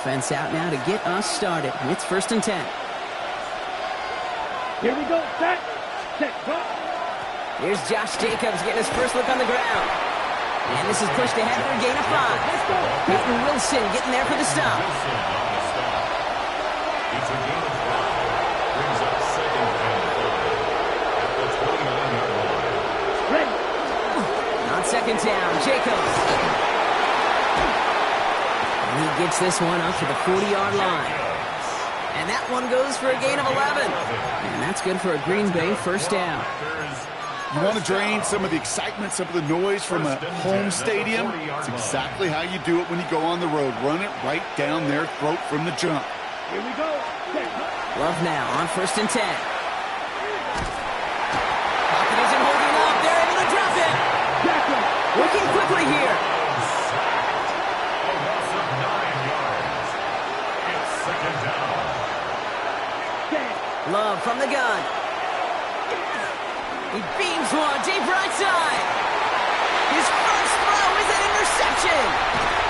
offense out now to get us started. It's 1st and 10. Here we go. Set, go. Here's Josh Jacobs getting his first look on the ground. And this is pushed ahead for a gain of 5. Peyton Wilson getting there for the stop. It's a gain of 5. Brings up 2nd and 4 at the 29-yard line. Ready. On 2nd down, Jacobs. And he gets this one up to the 40-yard line. And that one goes for a gain of 11. And that's good for a Green Bay 1st down. You want to drain some of the excitement, some of the noise from a home stadium? It's exactly how you do it when you go on the road. Run it right down their throat from the jump. Here we go. Love now on 1st and 10. Pocket isn't holding up. They're able to drop it. Working quickly here. A loss of 9 yards. It's 2nd down. Love from the gun. He beams one deep right side. His first throw is an interception.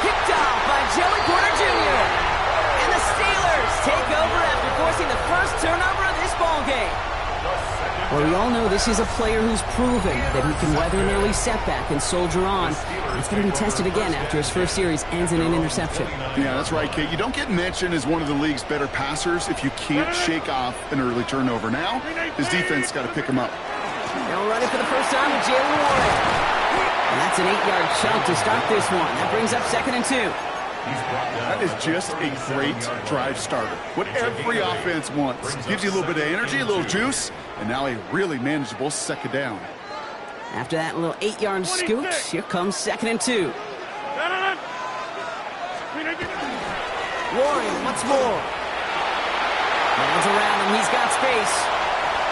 Picked off by Joey Porter Jr. And the Steelers take over after forcing the first turnover of this ballgame. Well, we all know this is a player who's proven that he can weather an early setback and soldier on. It's going to be tested again after his first series ends in an interception. Yeah, that's right, Kate. You don't get mentioned as one of the league's better passers if you can't shake off an early turnover. Now, his defense got to pick him up. Now running for the first time with Jalen Warren. And that's an 8-yard chunk to start this one. That brings up 2nd and 2. That is just a great drive starter. What every offense wants. Gives you a little bit of energy, a little juice, and now a really manageable 2nd down. After that little 8-yard scooch, here comes 2nd and 2. Warren once more. Hands around him. He's got space.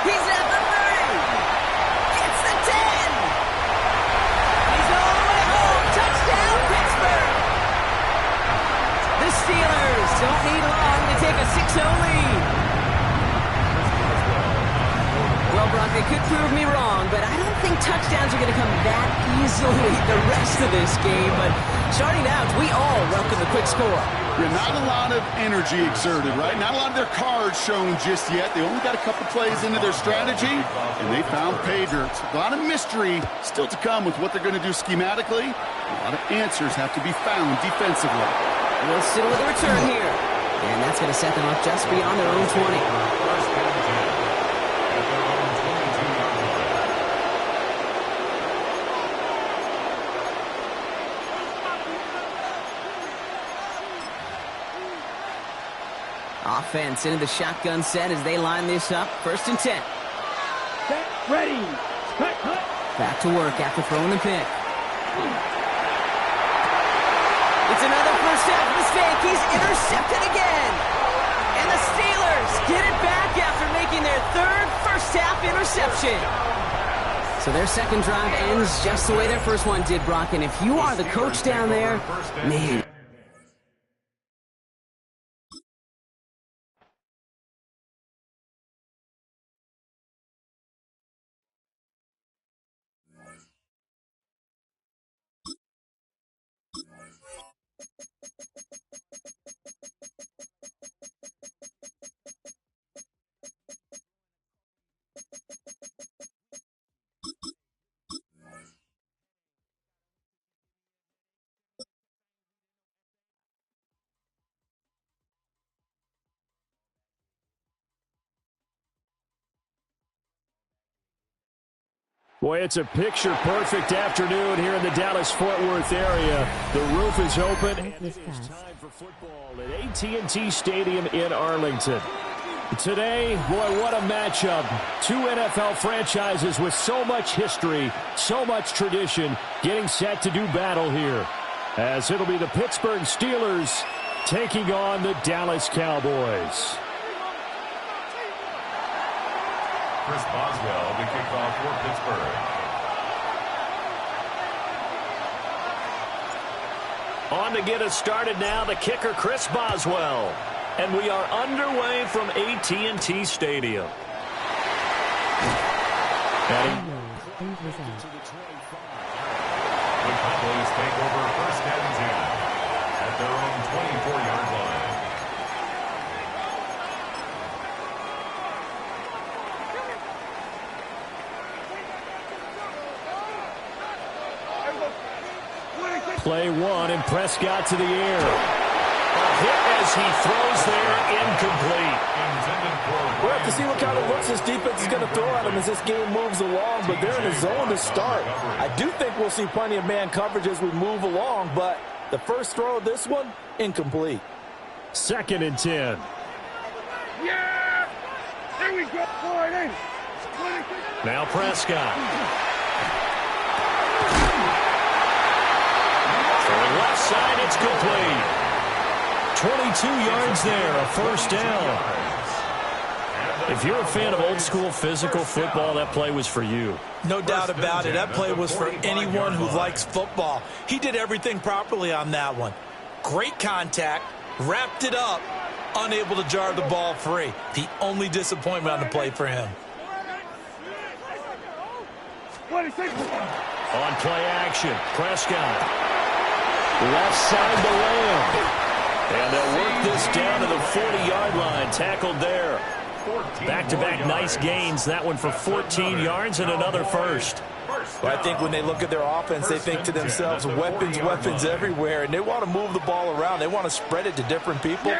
He's at the 30. It's the 10. He's all the way home. Touchdown, Pittsburgh. The Steelers don't need long to take a 6-0 lead. Well, Brock, they could prove me wrong, but I don't think touchdowns are going to come that easily the rest of this game. But starting out, we all welcome the quick score. Yeah, not a lot of energy exerted, right? Not a lot of their cards shown just yet. They only got a couple plays into their strategy, and they found pay dirt. A lot of mystery still to come with what they're going to do schematically. A lot of answers have to be found defensively. Wilson with a return here. And that's going to set them up just beyond their own 20. Offense into the shotgun set as they line this up. 1st and 10. Set, ready. Cut. Back to work after throwing the pick. It's another first half mistake. He's intercepted again. And the Steelers get it back after making their 3rd first half interception. So their 2nd drive ends just the way their first one did, Brock. And if you are the coach down there, man. Boy, it's a picture-perfect afternoon here in the Dallas-Fort Worth area. The roof is open, and it is time for football at AT&T Stadium in Arlington. Today, boy, what a matchup. 2 NFL franchises with so much history, so much tradition, getting set to do battle here. As it'll be the Pittsburgh Steelers taking on the Dallas Cowboys. Chris Boswell to kick off for Pittsburgh. On to get us started now, the kicker, Chris Boswell. And we are underway from AT&T Stadium. The Cowboys take over 1st and 10 at their own 24-yard line. Play one, and Prescott to the air. A hit as he throws there, incomplete. We'll have to see what kind of looks this defense is going to throw at him as this game moves along, but they're in the zone to start. I do think we'll see plenty of man coverage as we move along, but the first throw of this one, incomplete. 2nd and 10. Yeah! There we go. Now Prescott. For left side, it's complete. 22 yards there, a first down. If you're a fan of old-school physical football, that play was for you. No doubt about it. That play was for anyone who likes football. He did everything properly on that one. Great contact, wrapped it up, unable to jar the ball free. The only disappointment on the play for him. On play action, Prescott. Left side to Lamb. And they'll work this down to the 40-yard line. Tackled there. Back-to-back nice gains. That one for 14 yards and another first. Well, I think when they look at their offense, they think to themselves, weapons, weapons everywhere, and they want to move the ball around. They want to spread it to different people,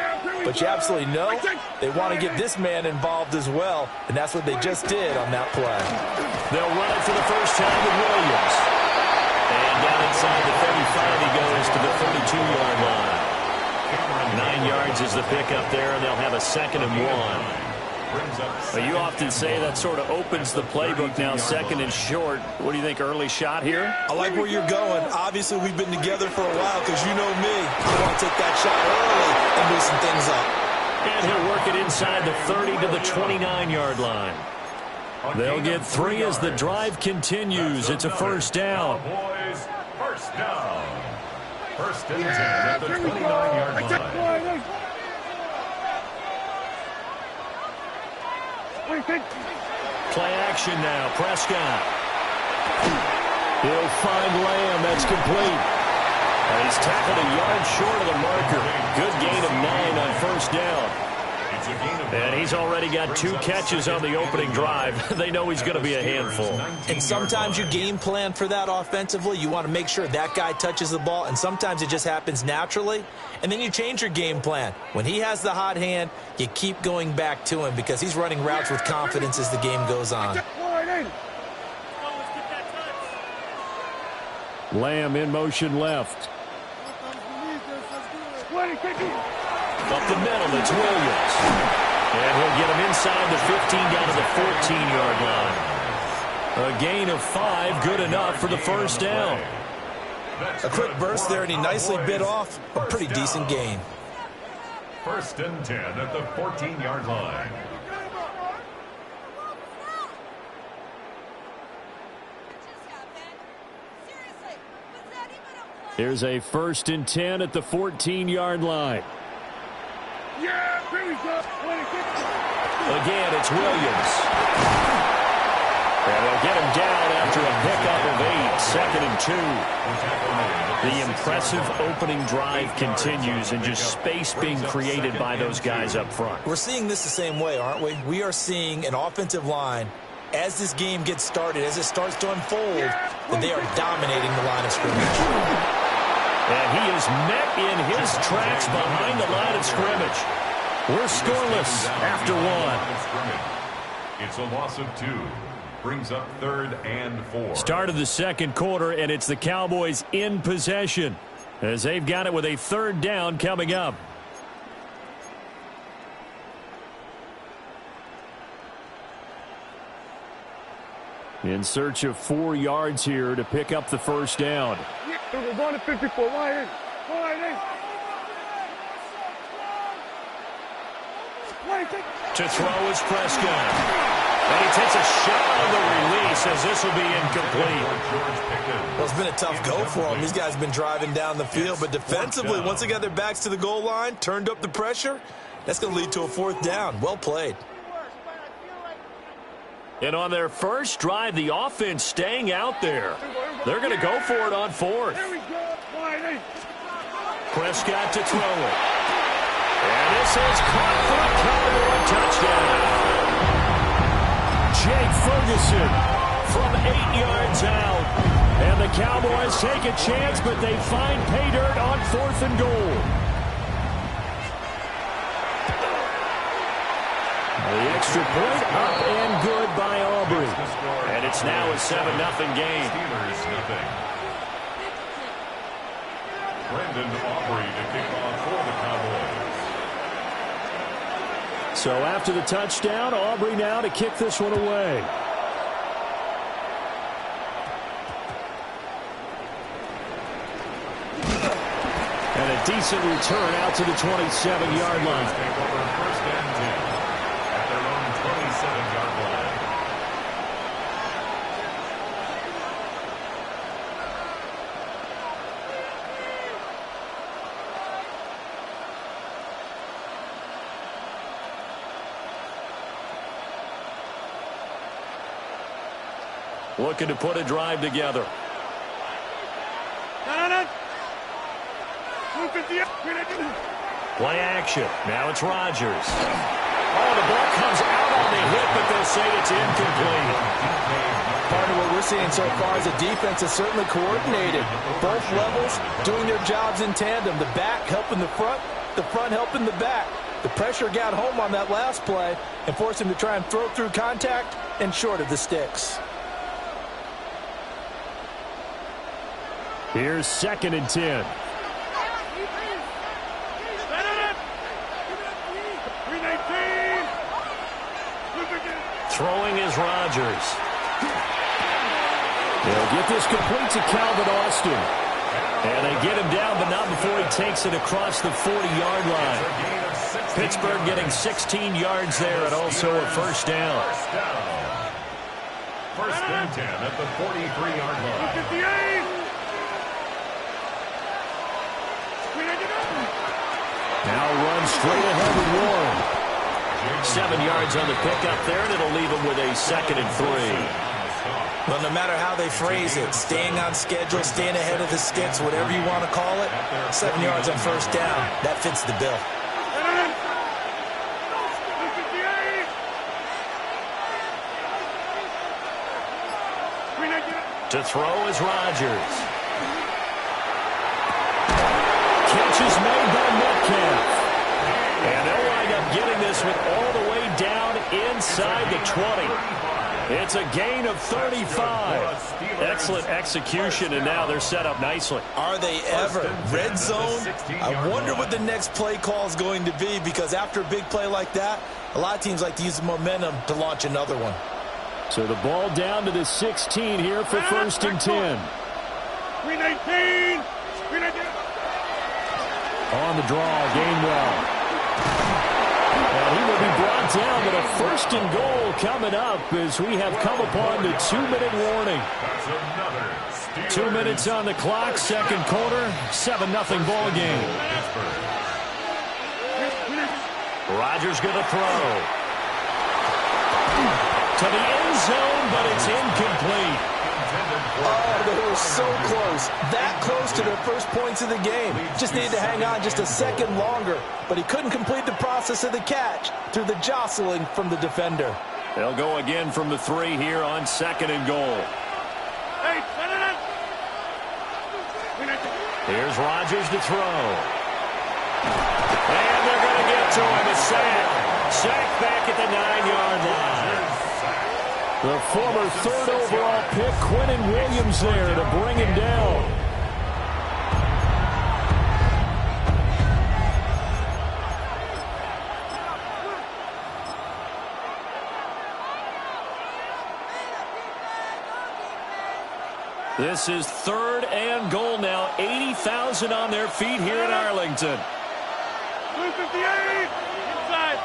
but you absolutely know they want to get this man involved as well, and that's what they just did on that play. They'll run it for the first time with Williams. And down inside the 35, he goes to the 32-yard line. 9 yards is the pickup there, and they'll have a 2nd and 1. You often say that sort of opens the playbook now, 2nd and short. What do you think, early shot here? I like where you're going. Obviously, we've been together for a while because you know me. I want to take that shot early and loosen things up. And he'll work it inside the 30 to the 29-yard line. They'll get 3 as the drive continues. It's a first down. First down. 1st and 10 at the 29-yard line. Play action now. Prescott. He'll find Lamb. That's complete. And he's tackled a yard short of the marker. Good gain of 9 on first down. And he's already got 2 catches on the opening drive. They know he's going to be a handful. And sometimes you game plan for that offensively. You want to make sure that guy touches the ball, and sometimes it just happens naturally. And then you change your game plan. When he has the hot hand, you keep going back to him because he's running routes with confidence as the game goes on. Lamb in motion left. Up the middle, it's Williams. And he'll get him inside the 15 down to the 14-yard line. A gain of 5, good enough for the first down. A quick burst there, and he nicely bit off a pretty decent gain. 1st and 10 at the 14-yard line. Here's a 1st and 10 at the 14-yard line. Again, it's Williams. And they'll get him down after a pickup of 8, 2nd and 2. The impressive opening drive continues, and just space being created by those guys up front. We're seeing this the same way, aren't we? We are seeing an offensive line, as this game gets started, as it starts to unfold, that they are dominating the line of scrimmage. And he is met in his tracks behind the line of scrimmage. We're scoreless after 1. It's a loss of 2. Brings up 3rd and 4. Start of the 2nd quarter, and it's the Cowboys in possession as they've got it with a 3rd down coming up. In search of 4 yards here to pick up the first down. We're going to 54. Wide in. To throw is Prescott. And he takes a shot on the release as this will be incomplete. Well, it's been a tough go for them. These guys have been driving down the field, but defensively, once they got their backs to the goal line, turned up the pressure, that's going to lead to a 4th down. Well played. And on their first drive, the offense staying out there. They're going to go for it on 4th. Prescott to throw it. And this is caught for a Cowboy touchdown. Jake Ferguson from 8 yards out. And the the Cowboys take a chance, but they find pay dirt on 4th and goal. The extra point up and good by Aubrey. And it's now a 7-0 game. Steelers nothing. Brendan Aubrey to kick off for the Cowboys. So after the touchdown, Aubrey now to kick this one away. And a decent return out to the 27-yard line. Take over 1st and 10 at their own 27-yard line. Looking to put a drive together. Play action. Now it's Rodgers. Oh, the ball comes out on the hit, but they'll say it's incomplete. Part of what we're seeing so far is the defense is certainly coordinated. Both levels doing their jobs in tandem. The back helping the front helping the back. The pressure got home on that last play and forced him to try and throw through contact and short of the sticks. Here's 2nd and 10. Throwing is Rodgers. They'll get this complete to Calvin Austin. And they get him down, but not before he takes it across the 40-yard line. Pittsburgh getting 16 yards there and also a 1st down. 1st and 10 at the 43-yard line. Now run straight ahead with Warren. 7 yards on the pickup there, and it'll leave him with a 2nd and 3. Well, no matter how they phrase it, staying on schedule, staying ahead of the sticks, whatever you want to call it, 7 yards on 1st down, that fits the bill. To throw is Rodgers. Catch is made by Metcalf. And they'll wind up getting this one all the way down inside the 20. It's a gain of 35. Excellent execution, and now they're set up nicely. Are they ever? Red zone? I wonder what the next play call is going to be, because after a big play like that, a lot of teams like to use the momentum to launch another one. So the ball down to the 16 here for 1st and 10. 319! On the draw, Gainwell. And he will be brought down, but a 1st and goal coming up as we have come upon the 2-minute warning. 2 minutes on the clock, 2nd quarter, 7-0 ball game. Rodgers going to throw. To the end zone, but it's incomplete. Oh, they were so close. That close to their first points of the game. Just needed to hang on just a second longer, but he couldn't complete the process of the catch through the jostling from the defender. They'll go again from the 3 here on 2nd and goal. Here's Rodgers to throw. And they're going to get to him. A sack. Sack back at the 9-yard line. The former 3rd overall pick, Quinnen Williams, there to bring him down. This is 3rd and goal now. 80,000 on their feet here in Arlington. 258! Inside!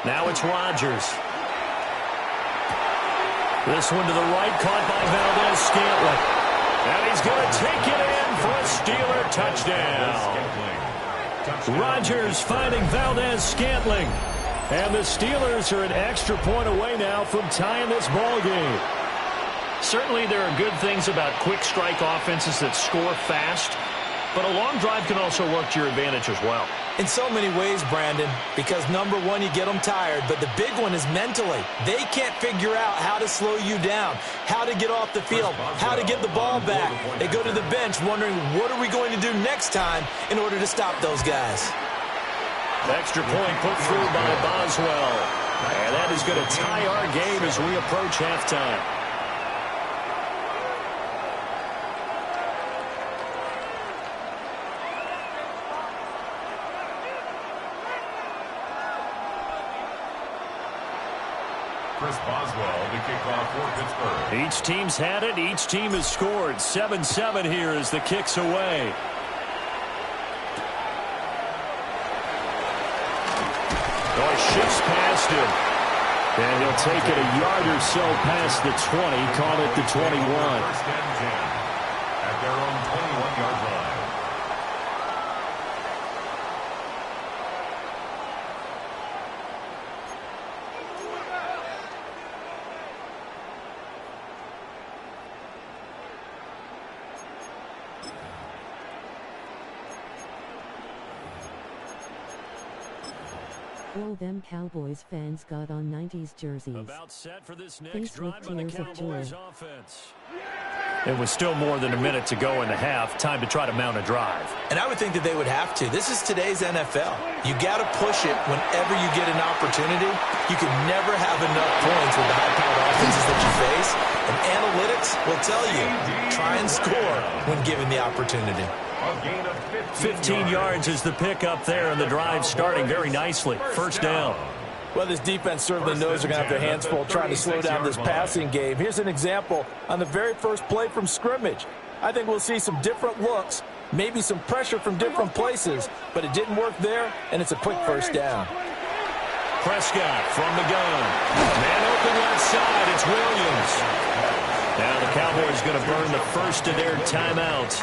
Now it's Rodgers. This one to the right, caught by Valdez-Scantling. And he's going to take it in for a Steeler touchdown. Rodgers finding Valdez-Scantling. And the Steelers are an extra point away now from tying this ball game. Certainly there are good things about quick strike offenses that score fast, but a long drive can also work to your advantage as well. In so many ways, Brandon, because number one, you get them tired, but the big one is mentally. They can't figure out how to slow you down, how to get off the field, how to get the ball back. They go to the bench wondering, what are we going to do next time in order to stop those guys? Extra point put through by Boswell. And that is going to tie our game as we approach halftime. Chris Boswell to kick off for Pittsburgh. Each team's had it. Each team has scored. 7-7 here as the kick's away. Shifts past him. And he'll take it a yard or so past the 20. Call it the 21. First and 10 at their own 21-yard line. All them Cowboys fans got on 90s jerseys. About set for this next Faced with drive by the tears of Cowboys joy. offense. It was still more than a minute to go in the half. Time to try to mount a drive. And I would think that they would have to. This is today's NFL. You got to push it whenever you get an opportunity. You can never have enough points with the high-powered offenses that you face. And analytics will tell you, try and score when given the opportunity. A gain of 15 yards is the pickup there, and the drive starting very nicely. First down. Well, this defense certainly knows they're going to have their hands full trying to slow down this passing game. Here's an example on the very first play from scrimmage. I think we'll see some different looks, maybe some pressure from different places, but it didn't work there, and it's a quick first down. Prescott from the gun. Man open left side. It's Williams. Now the Cowboys going to burn the first of their timeouts,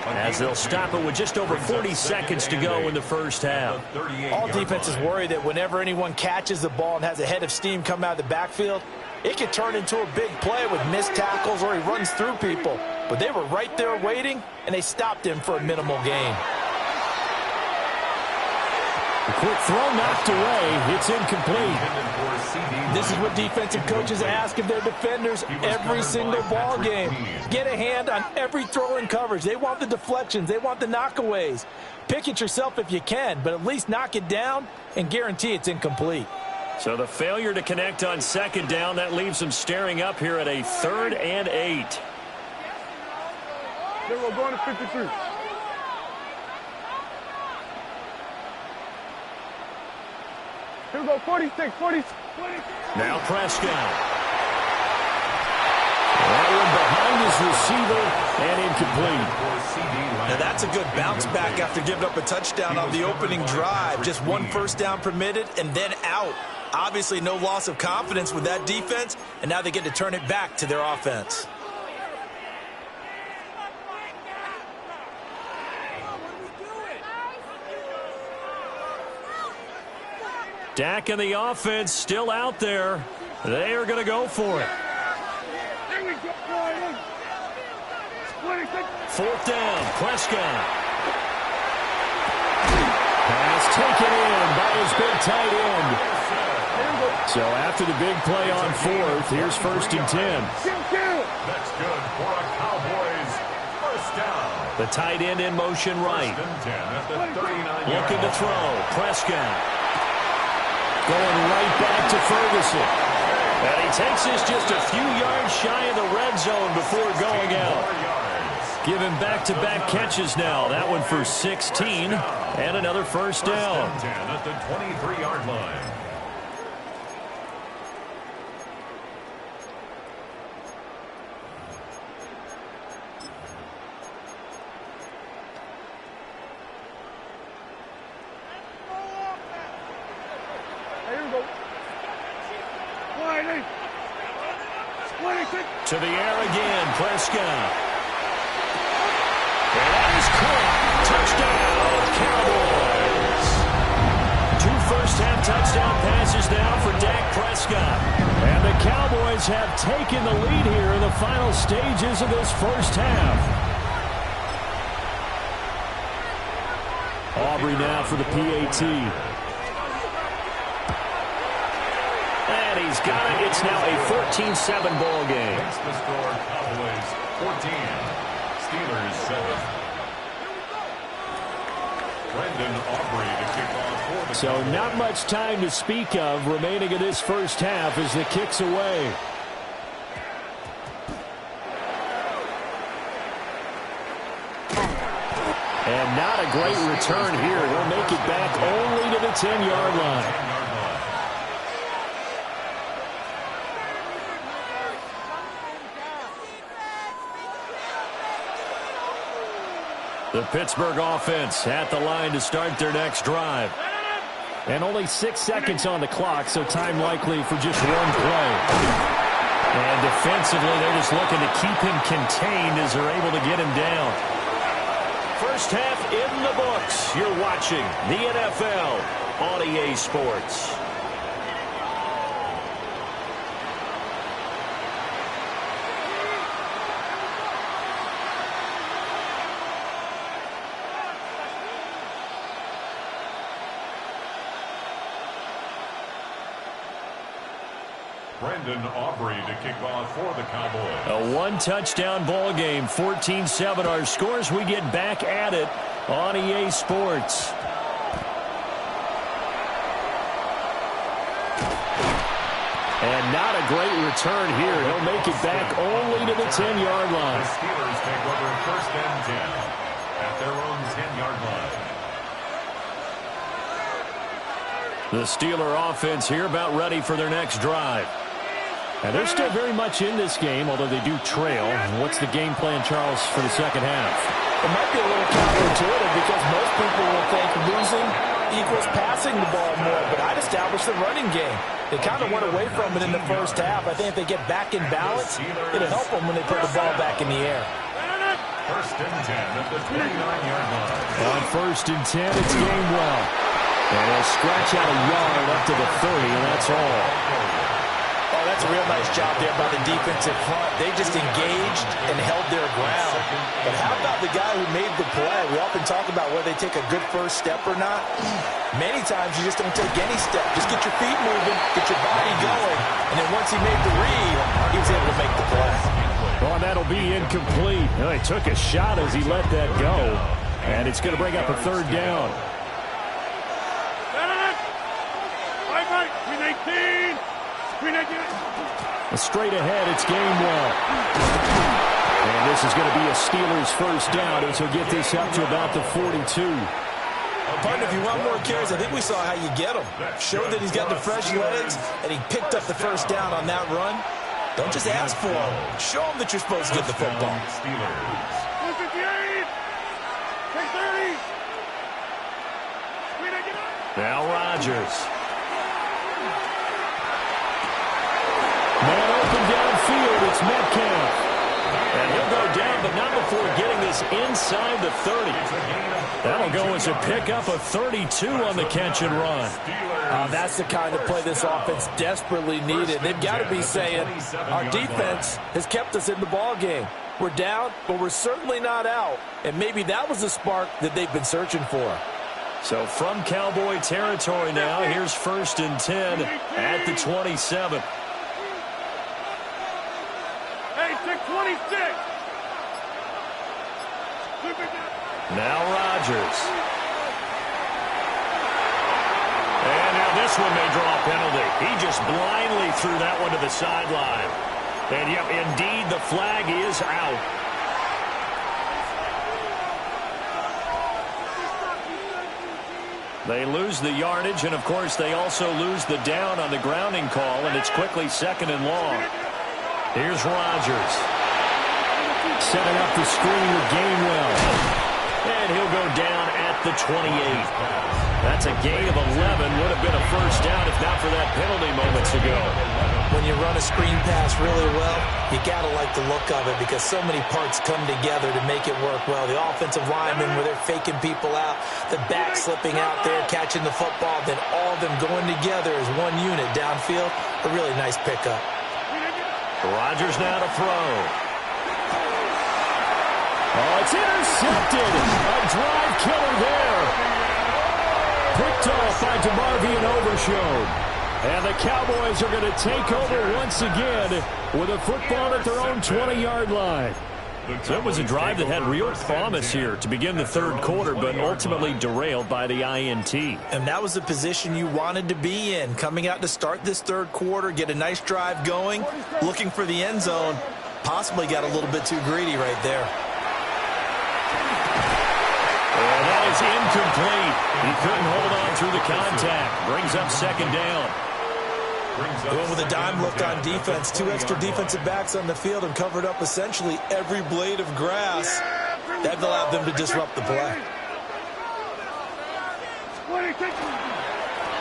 as they'll stop it with just over 40 seconds to go in the first half. All defenses worry that whenever anyone catches the ball and has a head of steam come out of the backfield, it could turn into a big play with missed tackles or he runs through people. But they were right there waiting, and they stopped him for a minimal gain. A quick throw knocked away. It's incomplete. This is what defensive coaches ask of their defenders every single ball game. Get a hand on every throw in coverage. They want the deflections. They want the knockaways. Pick it yourself if you can, but at least knock it down and guarantee it's incomplete. So the failure to connect on second down, that leaves them staring up here at a 3rd and 8. Then we're going to 53. Here we go, 46, 46. Now Prescott. That one behind his receiver and incomplete. Now that's a good bounce back after giving up a touchdown on the opening drive. Just one first down permitted and then out. Obviously no loss of confidence with that defense, and now they get to turn it back to their offense. Dak and the offense still out there. They are going to go for it. Here we go, 4th down, Prescott. Pass taken in by his big tight end. So after the big play on 4th, here's 1st and 10. That's good for a Cowboys first down. The tight end in motion right. First and 10 at the 39-yard line. Looking to throw. Prescott. Going right back to Ferguson. And he takes this just a few yards shy of the red zone before going out. Giving back-to-back catches now. That one for 16 and another first down. First and 10 at the 23-yard line. To the air again, Prescott. And that is caught. Touchdown, Cowboys. 2 first-half touchdown passes now for Dak Prescott. And the Cowboys have taken the lead here in the final stages of this first half. Aubrey now for the PAT. And he's got it. It's now a 14-7 ball game. Makes the score Cowboys 14, Steelers 7. Brendan Aubrey to kick off for the So Cowboys. not much time to speak of remaining in this first half as the kick's away. And not a great return here. He'll make it back only to the 10-yard line. The Pittsburgh offense at the line to start their next drive. And only 6 seconds on the clock, so time likely for just one play. And defensively, they're just looking to keep him contained as they're able to get him down. First half in the books. You're watching the NFL on EA Sports. Brendan Aubrey to kick off for the Cowboys. A one-touchdown ball game, 14-7 our scores. We get back at it on EA Sports. And not a great return here. He'll make it back only to the 10-yard line. The Steelers take over first and 10 at their own 10-yard line. The Steeler offense here about ready for their next drive. And they're still very much in this game, although they do trail. What's the game plan, Charles, for the second half? It might be a little counterintuitive because most people will think losing equals passing the ball more, but I'd establish the running game. They kind of went away from it in the first half. I think if they get back in balance, it'll help them when they put the ball back in the air. First and 10 at the 29-yard line. On first and 10, it's Gainwell. And he'll stretch out a yard up to the 30, and that's all. Oh, that's a real nice job there by the defensive front. They just engaged and held their ground. But how about the guy who made the play? We often talk about whether they take a good first step or not. Many times you just don't take any step. Just get your feet moving, get your body going. And then once he made the read, he was able to make the play. Well, that'll be incomplete. Well, he took a shot as he let that go. And it's going to bring up a third down. Straight ahead, it's Gainwell. And this is going to be a Steelers first down as he'll get this up to about the 42. Partner, if you want more carries, I think we saw how you get him. Showed that he's got the fresh legs, and he picked up the first down on that run. Don't just ask for him. Show him that you're supposed to get the football. Now Rodgers. Man open downfield, it's Metcalf. And he'll go down, but not before getting this inside the 30. That'll go as a pickup of 32 on the catch and run. That's the kind of play this offense desperately needed. They've got to be saying, our defense has kept us in the ball game. We're down, but we're certainly not out. And maybe that was the spark that they've been searching for. So from Cowboy territory now, here's first and 10 at the 27. Now Rodgers. And now this one may draw a penalty. He just blindly threw that one to the sideline. And yep, indeed, the flag is out. They lose the yardage, and of course they also lose the down on the grounding call, and it's quickly second and long. Here's Rodgers. Setting up the screen with Gainwell. And he'll go down at the 28. That's a gain of 11. Would have been a first down if not for that penalty moments ago. When you run a screen pass really well, you got to like the look of it because so many parts come together to make it work well. The offensive linemen where they're faking people out, the back slipping out there, catching the football, then all of them going together as one unit downfield. A really nice pickup. Rodgers now to throw. Oh, it's intercepted. A drive killer there. Picked off by DeMarvion Overshown. And the Cowboys are going to take over once again with a football at their own 20-yard line. So it was a drive that had real promise here to begin the third quarter, but ultimately derailed by the INT. And that was the position you wanted to be in, coming out to start this third quarter, get a nice drive going, looking for the end zone. Possibly got a little bit too greedy right there. And that is incomplete. He couldn't hold on through the contact. Brings up second down. Going with a dime look on defense. 2 extra defensive backs on the field and covered up essentially every blade of grass. That allowed them to disrupt the play.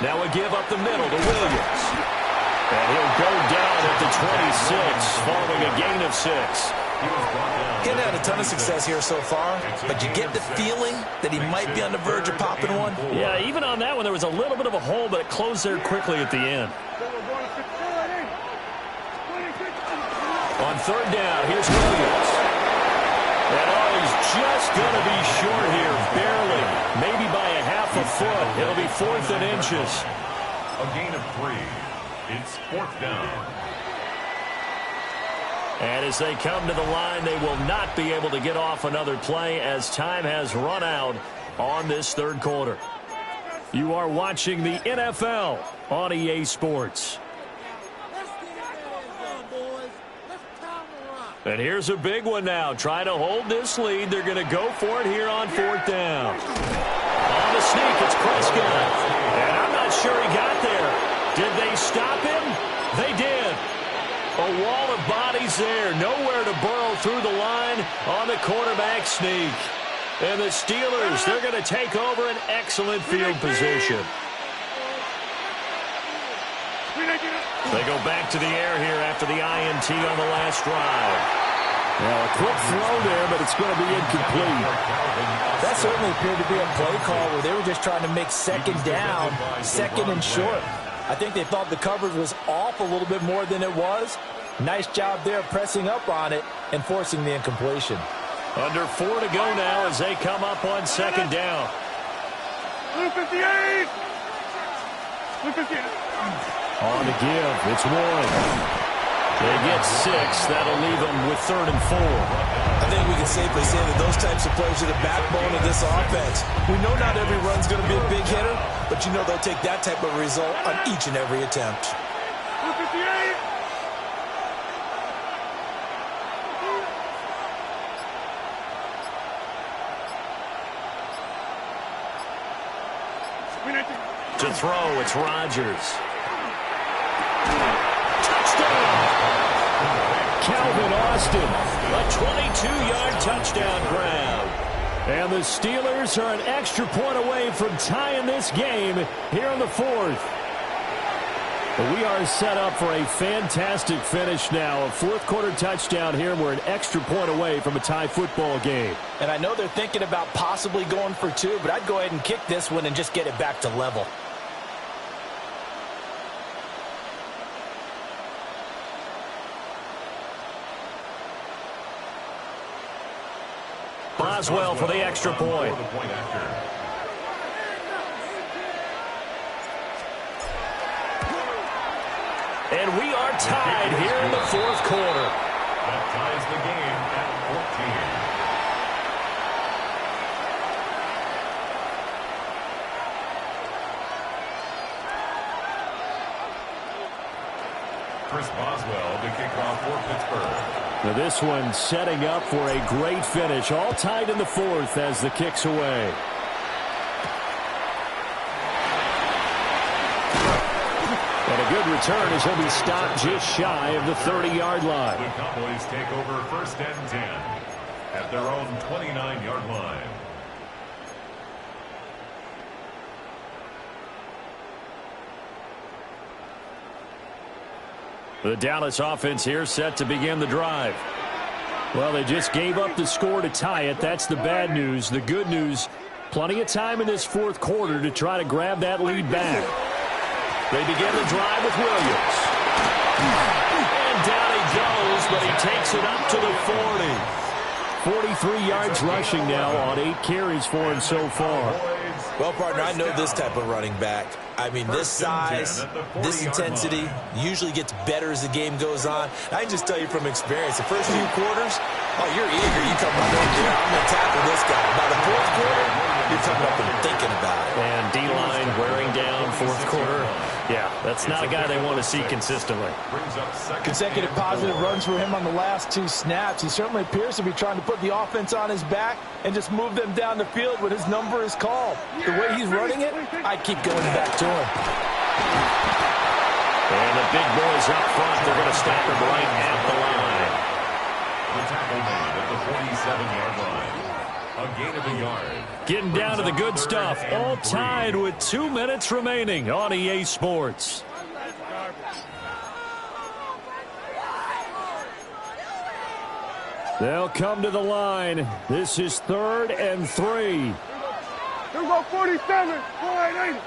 Now a give up the middle to Williams. And he'll go down at the 26 following a gain of 6. He hadn't had a ton of success here so far, but you get the feeling that he might be on the verge of popping one. Yeah, even on that one, there was a little bit of a hole, but it closed there quickly at the end. On third down, here's Williams. And he's just going to be short here, barely, maybe by a half a foot. It'll be 4th and inches. A gain of 3. It's 4th down. And as they come to the line, they will not be able to get off another play as time has run out on this third quarter. You are watching the NFL on EA Sports. And here's a big one now. Trying to hold this lead. They're going to go for it here on 4th down. On the sneak, it's Prescott. And I'm not sure he got there. Did they stop him? They did. A wall of bodies there. Nowhere to burrow through the line on the quarterback sneak. And the Steelers, they're going to take over an excellent field position. They go back to the air here after the INT on the last drive. Now a quick throw there, but it's going to be incomplete. That certainly appeared to be a play call where they were just trying to make second down, second and short. I think they thought the coverage was off a little bit more than it was. Nice job there pressing up on it and forcing the incompletion. Under 4 to go now as they come up on second down. 58! 58! On the give, it's 1. They get 6. That'll leave them with 3rd and 4. I think we can safely say that those types of plays are the backbone of this offense. We know not every run's going to be a big hitter, but you know they'll take that type of result on each and every attempt. 58! To throw, it's Rodgers. Touchdown! Calvin Austin, a 22-yard touchdown grab. And the Steelers are an extra point away from tying this game here in the 4th. But we are set up for a fantastic finish now. A 4th quarter touchdown here. We're an extra point away from a tie football game. And I know they're thinking about possibly going for 2, but I'd go ahead and kick this one and just get it back to level. Boswell for the extra point. And we are tied here in the 4th quarter. That ties the game at 14. Chris Boswell to kick off for Pittsburgh. Now this one setting up for a great finish. All tied in the 4th as the kick's away. And a good return as he'll be stopped just shy of the 30-yard line. The Cowboys take over 1st and 10 at their own 29-yard line. The Dallas offense here set to begin the drive. Well, they just gave up the score to tie it. That's the bad news. The good news, plenty of time in this 4th quarter to try to grab that lead back. They begin the drive with Williams. And down he goes, but he takes it up to the 40. 43 yards rushing now on 8 carries for him so far. Well, partner, I know this type of running back. I mean, this size, this intensity usually gets better as the game goes on. I can just tell you from experience, the first few quarters, oh, you're eager. You come up and I'm going to tackle this guy. By the fourth quarter, you're coming up and thinking about it. And D-line wearing down fourth quarter. Yeah, that's not a guy they want to see consistently. Consecutive positive runs for him on the last 2 snaps. He certainly appears to be trying to put the offense on his back and just move them down the field when his number is called. The way he's running it, I keep going back to him. And the big boys up front, they're going to stop him right at the line. The tackle made at the 47-yard line. A gain of a yard. Getting down to the good stuff. All tied with 2 minutes remaining on EA Sports. They'll come to the line. This is 3rd and 3. Here we go, 47. 480.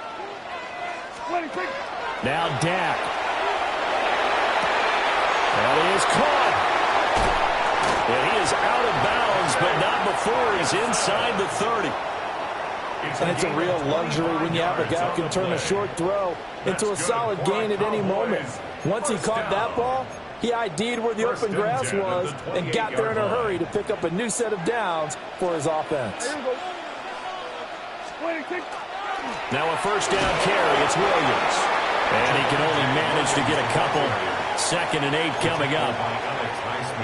26. Now Dak. That is caught. And he is out of bounds, but not before he's inside the 30. And it's a real luxury when you have a guy who can turn a short throw into a solid gain at any moment. Once he caught that ball, he ID'd where the open grass was and got there in a hurry to pick up a new set of downs for his offense. Now a first down carry. It's Williams. And he can only manage to get a couple. 2nd and 8 coming up.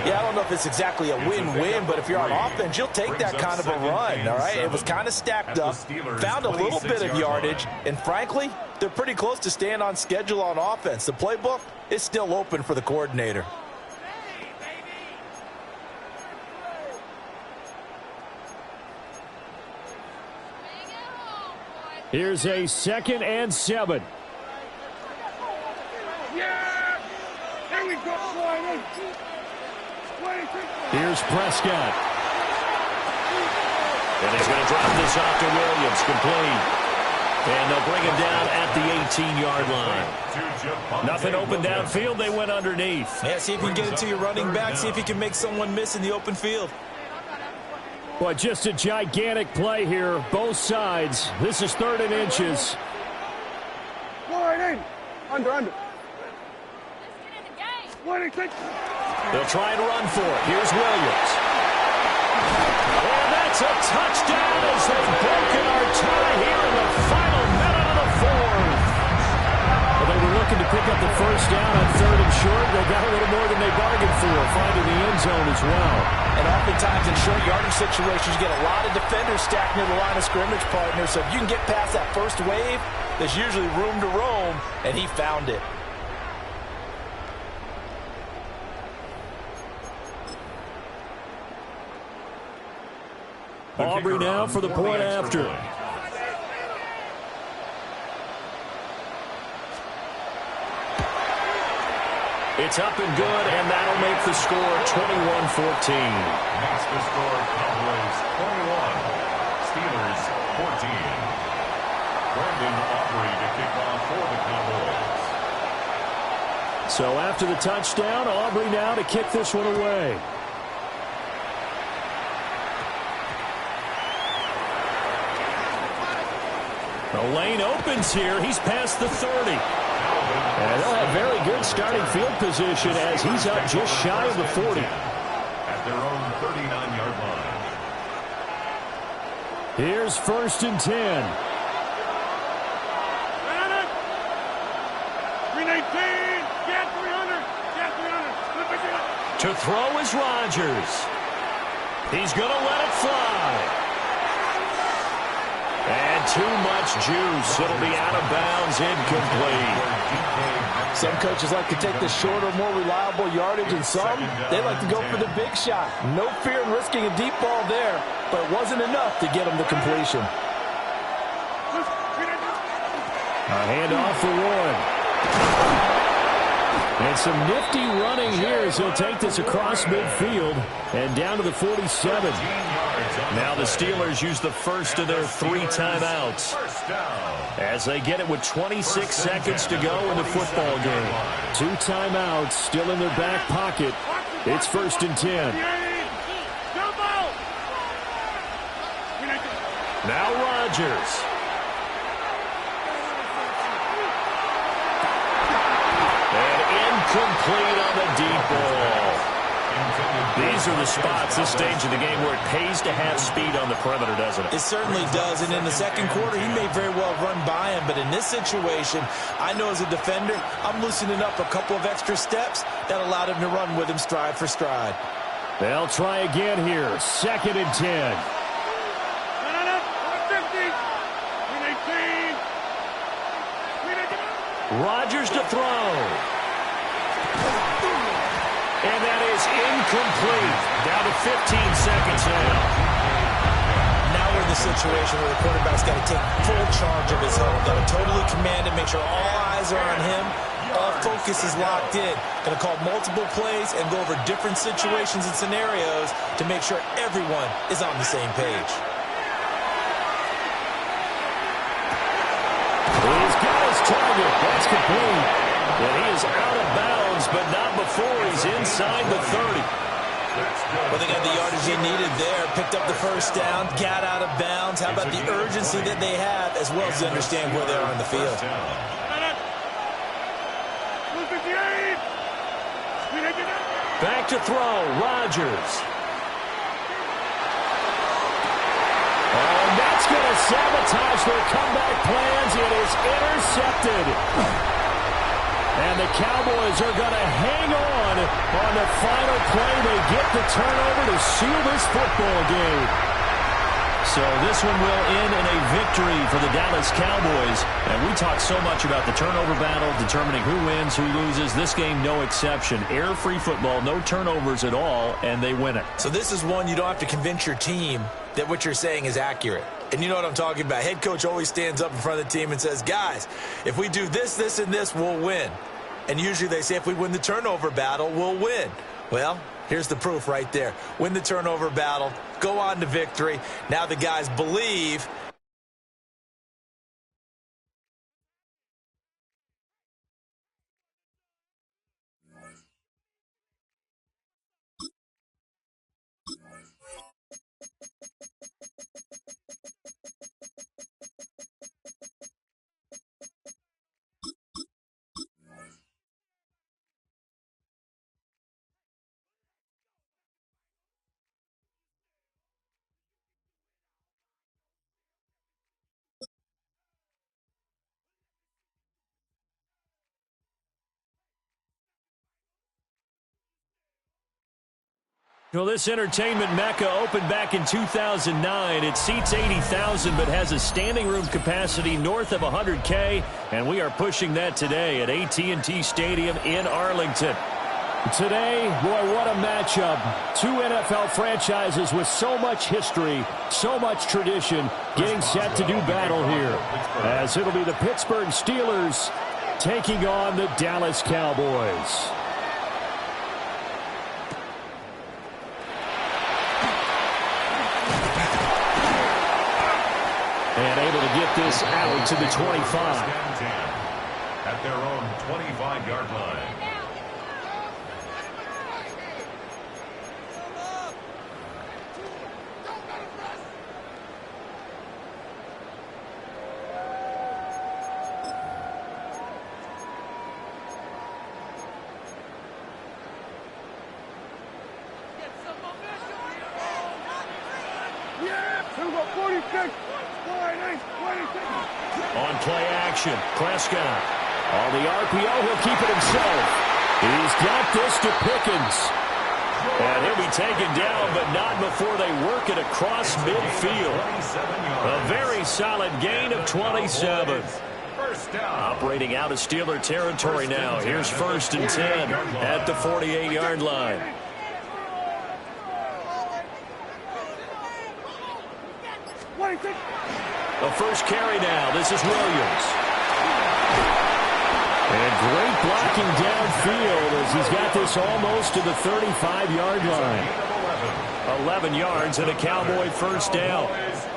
Yeah, I don't know if it's exactly a win-win, but if you're on offense, you'll take that kind of a run, all right? It was kind of stacked up, found a little bit of yardage, and frankly, they're pretty close to staying on schedule on offense. The playbook is still open for the coordinator. Here's a 2nd and 7. Yeah! Here we go, 26. Here's Prescott. And he's going to drop this off to Williams, complete. And they'll bring him down at the 18-yard line. Nothing open downfield. They went underneath. Yeah, see if you can get it to your running back. See if you can make someone miss in the open field. Boy, just a gigantic play here, both sides. This is 3rd and inches. 480. Under. 26. They'll try and run for it. Here's Williams. And that's a touchdown as they've broken our tie here in the final minute of the 4th. Well, they were looking to pick up the first down on 3rd and short. They got a little more than they bargained for, finding the end zone as well. And oftentimes in short yardage situations, you get a lot of defenders stacked near the line of scrimmage, partner. So if you can get past that first wave, there's usually room to roam, and he found it. Aubrey now for the point after. It's up and good, and that'll make the score 21-14. Makes the score Cowboys 21, Steelers 14. Brandon Aubrey to kick off for the Cowboys. So after the touchdown, Aubrey now to kick this one away. The lane opens here. He's past the 30. And they'll have very good starting field position as he's up just shy of the 40. At their own 39-yard line. Here's 1st and 10. 319. Get 300. To throw is Rodgers. He's going to let it fly. And too much juice. It'll be out of bounds, incomplete. Some coaches like to take the shorter, more reliable yardage, and some, they like to go for the big shot. No fear in risking a deep ball there, but it wasn't enough to get them to completion. A handoff for Warren. And some nifty running here as he'll take this across midfield and down to the 47. Now the Steelers use the first of their 3 timeouts as they get it with 26 seconds to go in the football game. 2 timeouts still in their back pocket. It's 1st and 10. Now Rodgers. Incomplete on the deep ball. These are the spots, this stage of the game, where it pays to have speed on the perimeter, doesn't it? It certainly does, and in the second quarter, he may very well run by him, but in this situation, I know as a defender, I'm loosening up a couple of extra steps that allowed him to run with him stride for stride. They'll try again here, 2nd and 10. Rodgers to throw. And that is incomplete. Down to 15 seconds now. Now we're in the situation where the quarterback's got to take full charge of his home. Got to totally command it, make sure all eyes are on him. All focus is locked in. Going to call multiple plays and go over different situations and scenarios to make sure everyone is on the same page. He's got his target. That's complete. And he is out of bounds, but not before he's inside the 30. Well, they got the yardage they needed there. Picked up the first down, got out of bounds. How about the urgency that they have, as well as to understand where they are on the field? Back to throw, Rodgers. And that's going to sabotage their comeback plans. It is intercepted. And the Cowboys are going to hang on the final play. They get the turnover to seal this football game. So this one will end in a victory for the Dallas Cowboys. And we talk so much about the turnover battle, determining who wins, who loses. This game, no exception. Error-free football, no turnovers at all, and they win it. So this is one you don't have to convince your team that what you're saying is accurate. And you know what I'm talking about. Head coach always stands up in front of the team and says, guys, if we do this, this, and this, we'll win. And usually they say if we win the turnover battle, we'll win. Well, here's the proof right there. Win the turnover battle, go on to victory. Now the guys believe. Well, this entertainment mecca opened back in 2009. It seats 80,000 but has a standing room capacity north of 100K, and we are pushing that today at AT&T Stadium in Arlington. Today, boy, what a matchup. Two NFL franchises with so much history, so much tradition, getting set to do battle here, as it'll be the Pittsburgh Steelers taking on the Dallas Cowboys. And able to get this out to the 25. At their own 25-yard line. On play action, Prescott. On the RPO, he'll keep it himself. He's got this to Pickens. And he'll be taken down, but not before they work it across midfield. A very solid gain of 27. Operating out of Steeler territory now. Here's 1st and 10 at the 48-yard line. The first carry now. This is Williams. And great blocking downfield as he's got this almost to the 35-yard line. 11 yards and a Cowboy first down.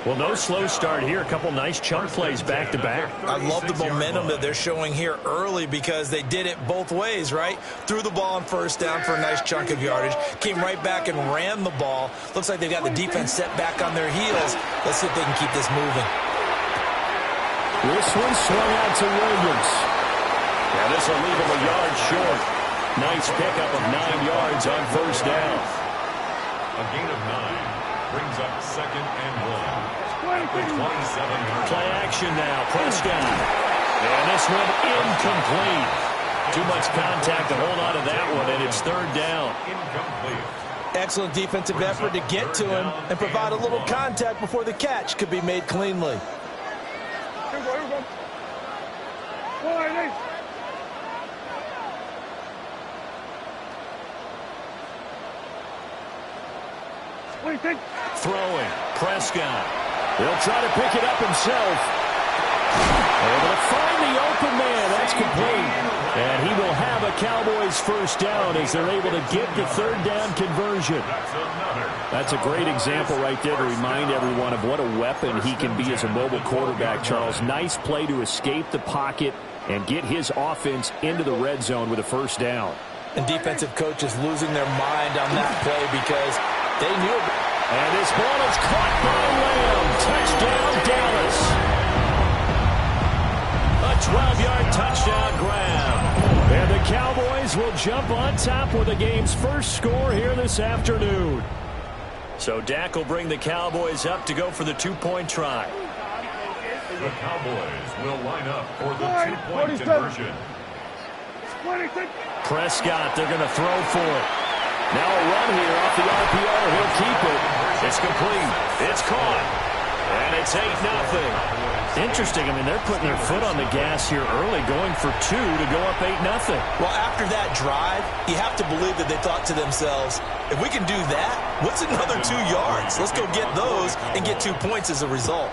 Well, no slow start here. A couple nice chunk plays back-to-back. I love the momentum that they're showing here early because they did it both ways, right? Threw the ball on first down for a nice chunk of yardage. Came right back and ran the ball. Looks like they've got the defense set back on their heels. Let's see if they can keep this moving. This one swung out to Williams. Yeah, this will leave him a yard short. Nice pickup of 9 yards on first down. A gain of 9 brings up 2nd and 1. At the 27-yard Play action now. Prescott. And this one incomplete. Too much contact to hold on to that one, and it's 3rd down. Incomplete. Excellent defensive effort to get to him and provide a little contact before the catch could be made cleanly. Here we go, here we go. Boy, hey. What do you think? Throwing. Prescott. He'll try to pick it up himself. Able to find the open man. That's complete. And he will have a Cowboys first down as they're able to get the 3rd down conversion. That's a great example right there to remind everyone of what a weapon he can be as a mobile quarterback, Charles. Nice play to escape the pocket and get his offense into the red zone with a first down. And defensive coaches losing their mind on that play because they knew it. And this ball is caught by Lamb. Touchdown, Dallas. A 12-yard touchdown grab. And the Cowboys will jump on top with the game's first score here this afternoon. So Dak will bring the Cowboys up to go for the 2-point try. The Cowboys will line up for the 2-point conversion. Prescott, they're going to throw for it. Now a run here off the RPO. He'll keep it. It's complete. It's caught. And it's 8-0. Interesting. I mean, they're putting their foot on the gas here early, going for 2 to go up 8-0. Well, after that drive, you have to believe that they thought to themselves, if we can do that, what's another 2 yards? Let's go get those and get 2 points as a result.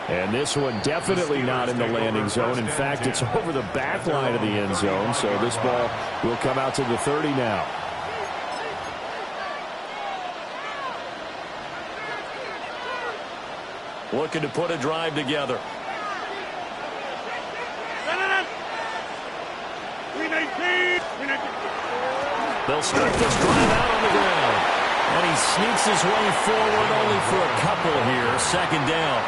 And this one definitely not in the landing zone. In fact, it's over the back line of the end zone. So this ball will come out to the 30 now. Looking to put a drive together. They'll start this drive out on the ground. And he sneaks his way forward only for a couple here. 2nd down.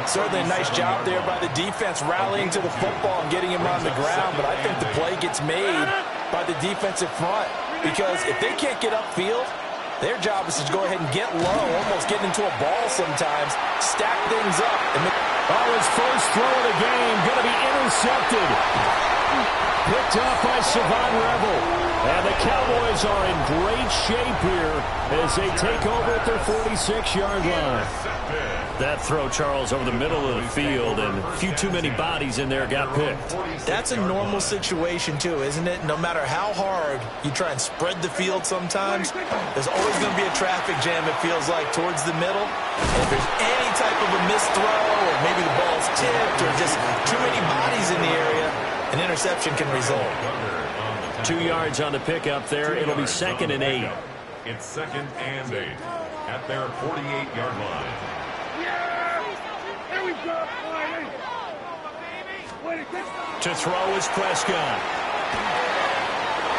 Certainly a nice job there by the defense rallying to the football and getting him on the ground. But I think the play gets made by the defensive front because if they can't get upfield, their job is to go ahead and get low, almost get into a ball sometimes, stack things up. And his first throw of the game going to be intercepted. Picked off by Savon Rebel. And the Cowboys are in great shape here as they take over at their 46-yard line. That throw, Charles, over the middle of the field, and a few too many bodies in there got picked. That's a normal situation, too, isn't it? No matter how hard you try and spread the field sometimes, there's always going to be a traffic jam, it feels like, towards the middle. And if there's any type of a missed throw, or maybe the ball's tipped, or just too many bodies in the area, an interception can result. 2 yards on the pickup there. It'll be 2nd and 8. It's 2nd and 8 at their 48-yard line. Here we go. To throw is Prescott.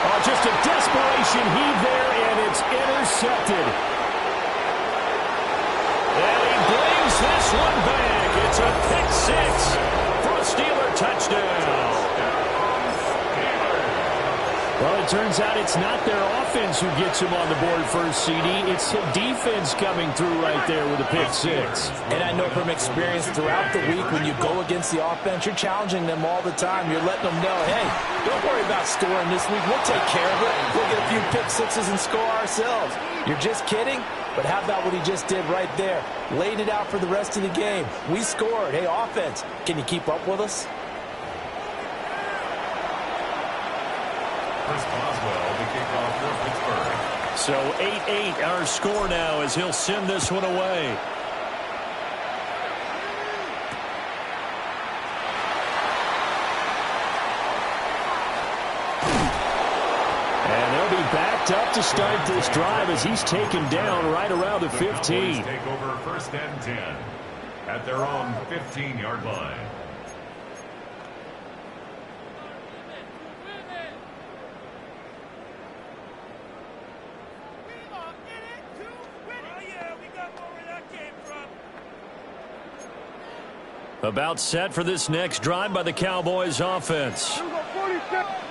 Oh, just a desperation heave there, and it's intercepted. And he brings this one back. It's a pick 6 for a Steeler touchdown. Well, it turns out it's not their offense who gets him on the board first, CD. It's the defense coming through right there with a pick 6. And I know from experience throughout the week when you go against the offense, you're challenging them all the time. You're letting them know, hey, don't worry about scoring this week. We'll take care of it. We'll get a few pick 6s and score ourselves. You're just kidding? But how about what he just did right there? Laid it out for the rest of the game. We scored. Hey, offense, can you keep up with us? So 8-8 our score now as he'll send this one away. And they'll be backed up to start this drive as he's taken down right around the 15. Take over 1st and 10 at their own 15-yard line. About set for this next drive by the Cowboys offense.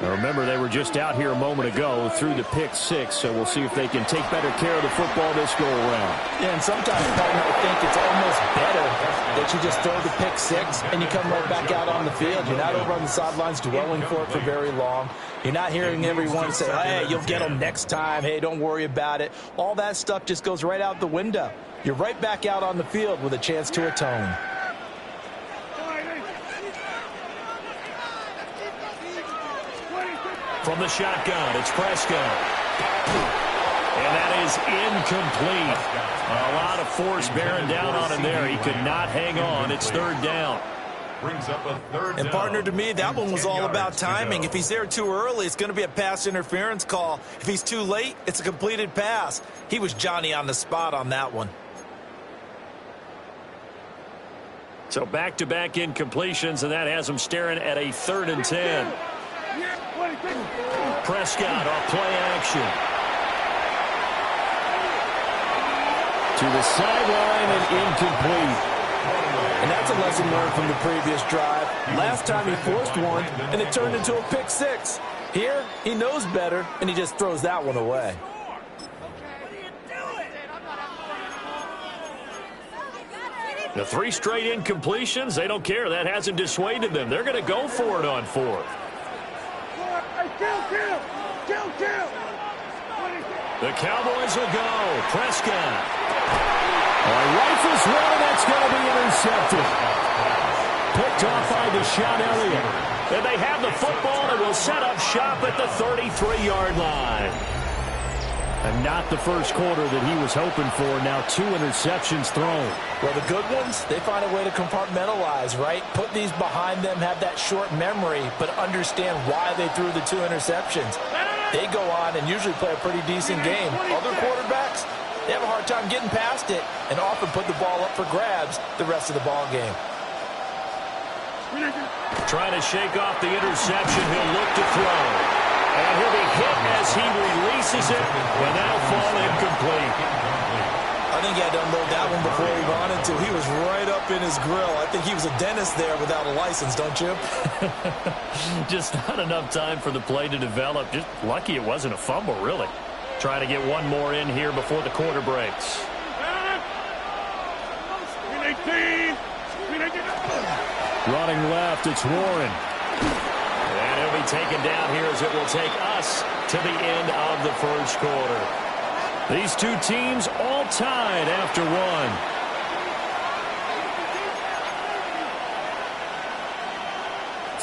Now remember, they were just out here a moment ago through the pick six, so we'll see if they can take better care of the football this go around. Yeah, and sometimes, partner, I think it's almost better that you just throw the pick six and you come right back out on the field. You're not over on the sidelines dwelling for it for very long. You're not hearing everyone say, hey, you'll get them next time. Hey, don't worry about it. All that stuff just goes right out the window. You're right back out on the field with a chance to atone. From the shotgun, it's Prescott. And that is incomplete. A lot of force bearing down on him there. He could not hang on. It's third down. Brings up a third down. And, partner, to me, that one was all about timing. If he's there too early, it's going to be a pass interference call. If he's too late, it's a completed pass. He was Johnny on the spot on that one. So back-to-back incompletions, and that has him staring at a 3rd and 10. Prescott off play action. To the sideline and incomplete. And that's a lesson learned from the previous drive. Last time he forced one, and it turned into a pick six. Here, he knows better, and he just throws that one away. The 3 straight incompletions, they don't care. That hasn't dissuaded them. They're going to go for it on 4th. The Cowboys will go. Prescott. Rifles one, and that's going to be intercepted. Picked off by Deshaun Elliott. And they have the football and will set up shop at the 33-yard line. And not the first quarter that he was hoping for. Now 2 interceptions thrown. Well, the good ones, they find a way to compartmentalize, right? Put these behind them, have that short memory, but understand why they threw the 2 interceptions. They go on and usually play a pretty decent game. Other quarterbacks, they have a hard time getting past it and often put the ball up for grabs the rest of the ball game. Trying to shake off the interception. He'll look to throw. And he'll be hit as he releases it, and that'll fall incomplete. I think he had to unload that one before he wanted to. He was right up in his grill. I think he was a dentist there without a license, don't you? Just not enough time for the play to develop. Just lucky it wasn't a fumble, really. Trying to get one more in here before the quarter breaks. Running left, it's Warren. And he'll be taken down here as it will take us to the end of the first quarter. These two teams all tied after one.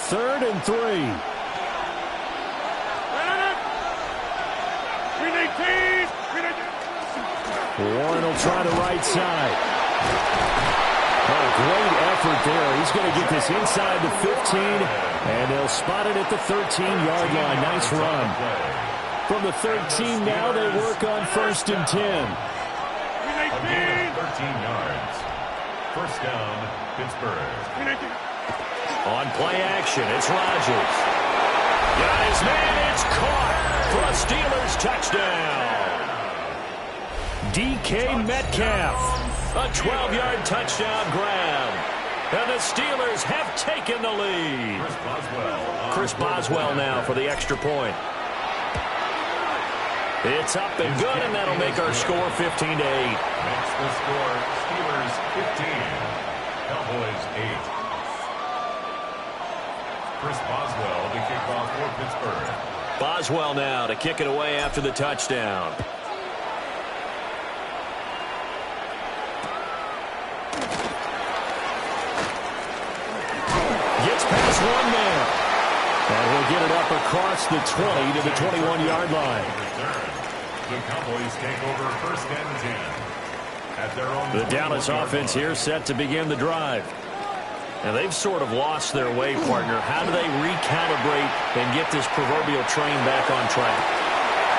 Third and 3. Warren will try the right side. Oh, great effort there. He's going to get this inside the 15, and they'll spot it at the 13-yard line. Nice run. From the 13 now, they work on 1st and 10. A gain of 13 yards. First down, Pittsburgh. On play action, it's Rodgers. Got his man, it's caught for a Steelers touchdown. DK Metcalf. A 12-yard touchdown grab. And the Steelers have taken the lead. Chris Boswell now for the extra point. It's up and good, and that'll make our score 15-8. Makes the score Steelers 15, Cowboys 8. Chris Boswell to kick off for Pittsburgh. Boswell now to kick it away after the touchdown. Gets past one man. And he'll get it up across the 20 to the 21-yard line. The Cowboys take over 1st and 10. At their own The Dallas offense here set to begin the drive. And they've sort of lost their way, partner. How do they recalibrate and get this proverbial train back on track?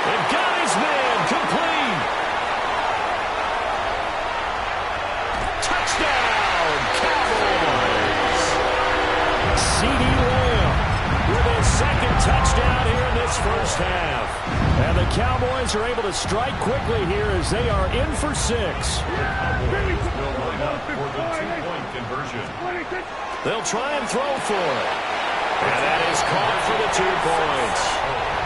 And got his man complete. Touchdown, Cowboys. CeeDee Lamb With his 2nd touchdown here in this first half. And the Cowboys are able to strike quickly here as they are in for 6. Cowboys will line up for the 2-point conversion. They'll try and throw for it. And that is caught for the 2 points.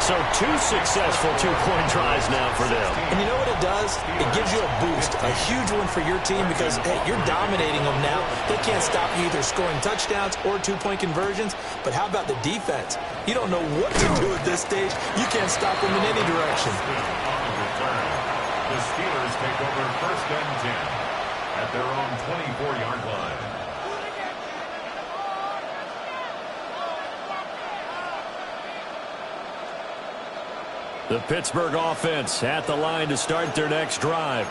So 2 successful 2-point tries now for them. And you know what it does? It gives you a boost, a huge one for your team because, hey, you're dominating them now. They can't stop you either scoring touchdowns or 2-point conversions. But how about the defense? You don't know what to do at this stage. You can't stop them in any direction. The Steelers take over 1st and 10 at their own 24-yard line. The Pittsburgh offense at the line to start their next drive.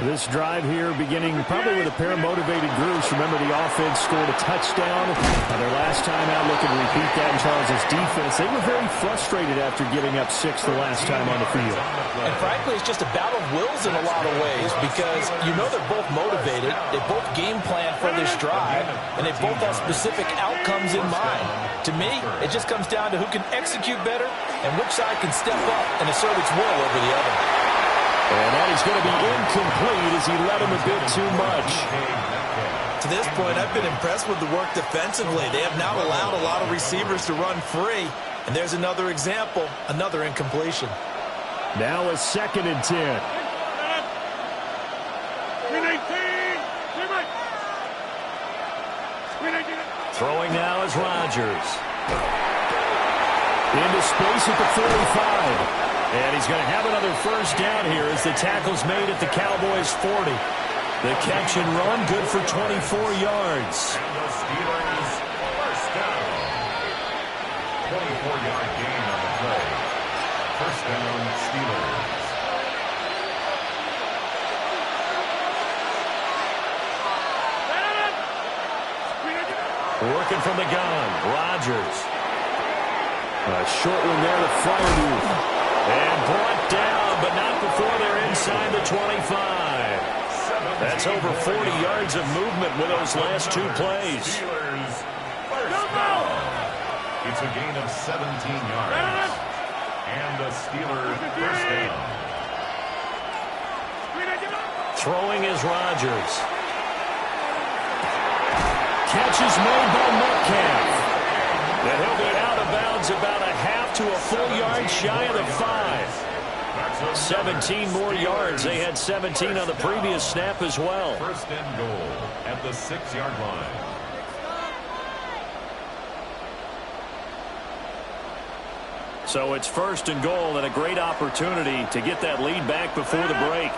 This drive here beginning probably with a pair of motivated groups. Remember, the offense scored a touchdown on their last time out. Looking to repeat that in Charles' defense. They were very frustrated after giving up 6 the last time on the field. And frankly, it's just a battle of wills in a lot of ways because you know they're both motivated. They both game plan for this drive, and they both have specific outcomes in mind. To me, it just comes down to who can execute better and which side can step up and assert its will over the other. And that is going to be incomplete as he led him a bit too much. To this point, I've been impressed with the work defensively. They have not allowed a lot of receivers to run free. And there's another example, another incompletion. Now a 2nd and 10. Throwing now is Rodgers. Into space at the 45. And he's going to have another first down here as the tackle's made at the Cowboys' 40. The catch and run, good for 24 yards. And the Steelers first down. 24-yard gain on the play. First down, Steelers. Working from the gun, Rodgers. A short one there to Freiermuth. And brought down, but not before they're inside the 25. That's over 40 yards of movement with those last 2 plays. Steelers first down. It's a gain of 17 yards. And the Steelers first down. Throwing is Rodgers. Catch is made by Metcalf. And he'll be out of bounds about a half to a full yard shy of the 5. 17 more yards. They had 17 on the previous snap as well. First and goal at the 6-yard line. So it's 1st and goal and a great opportunity to get that lead back before the break.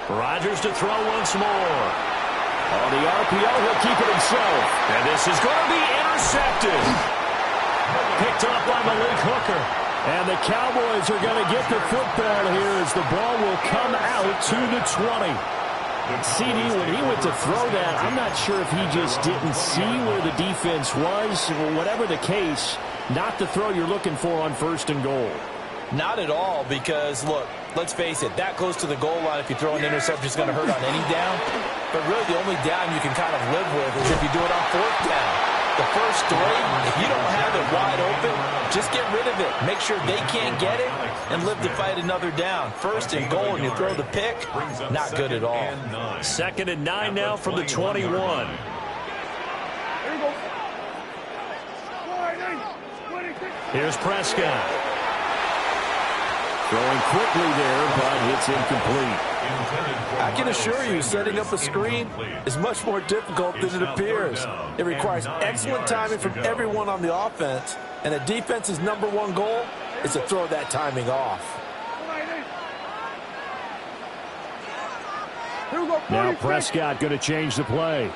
Rodgers to throw once more. On the RPO, he'll keep it himself. And this is going to be intercepted. Picked up by Malik Hooker. And the Cowboys are going to get the football here as the ball will come out to the 20. CD, when he went to throw that, I'm not sure if he just didn't see where the defense was. Whatever the case, not the throw you're looking for on 1st and goal. Not at all because, look, let's face it, that close to the goal line, if you throw an interception, it's going to hurt on any down. But really, the only down you can kind of live with is if you do it on 4th down. The first 3, if you don't have it wide open, just get rid of it. Make sure they can't get it and live to fight another down. 1st and goal, and you throw the pick, not good at all. 2nd and 9 now from the 21. Here's Prescott. Throwing quickly there, but it's incomplete. I can assure you, setting up a screen is much more difficult than it appears. It requires excellent timing from everyone on the offense, and a defense's #1 goal is to throw that timing off. Now Prescott going to change the play.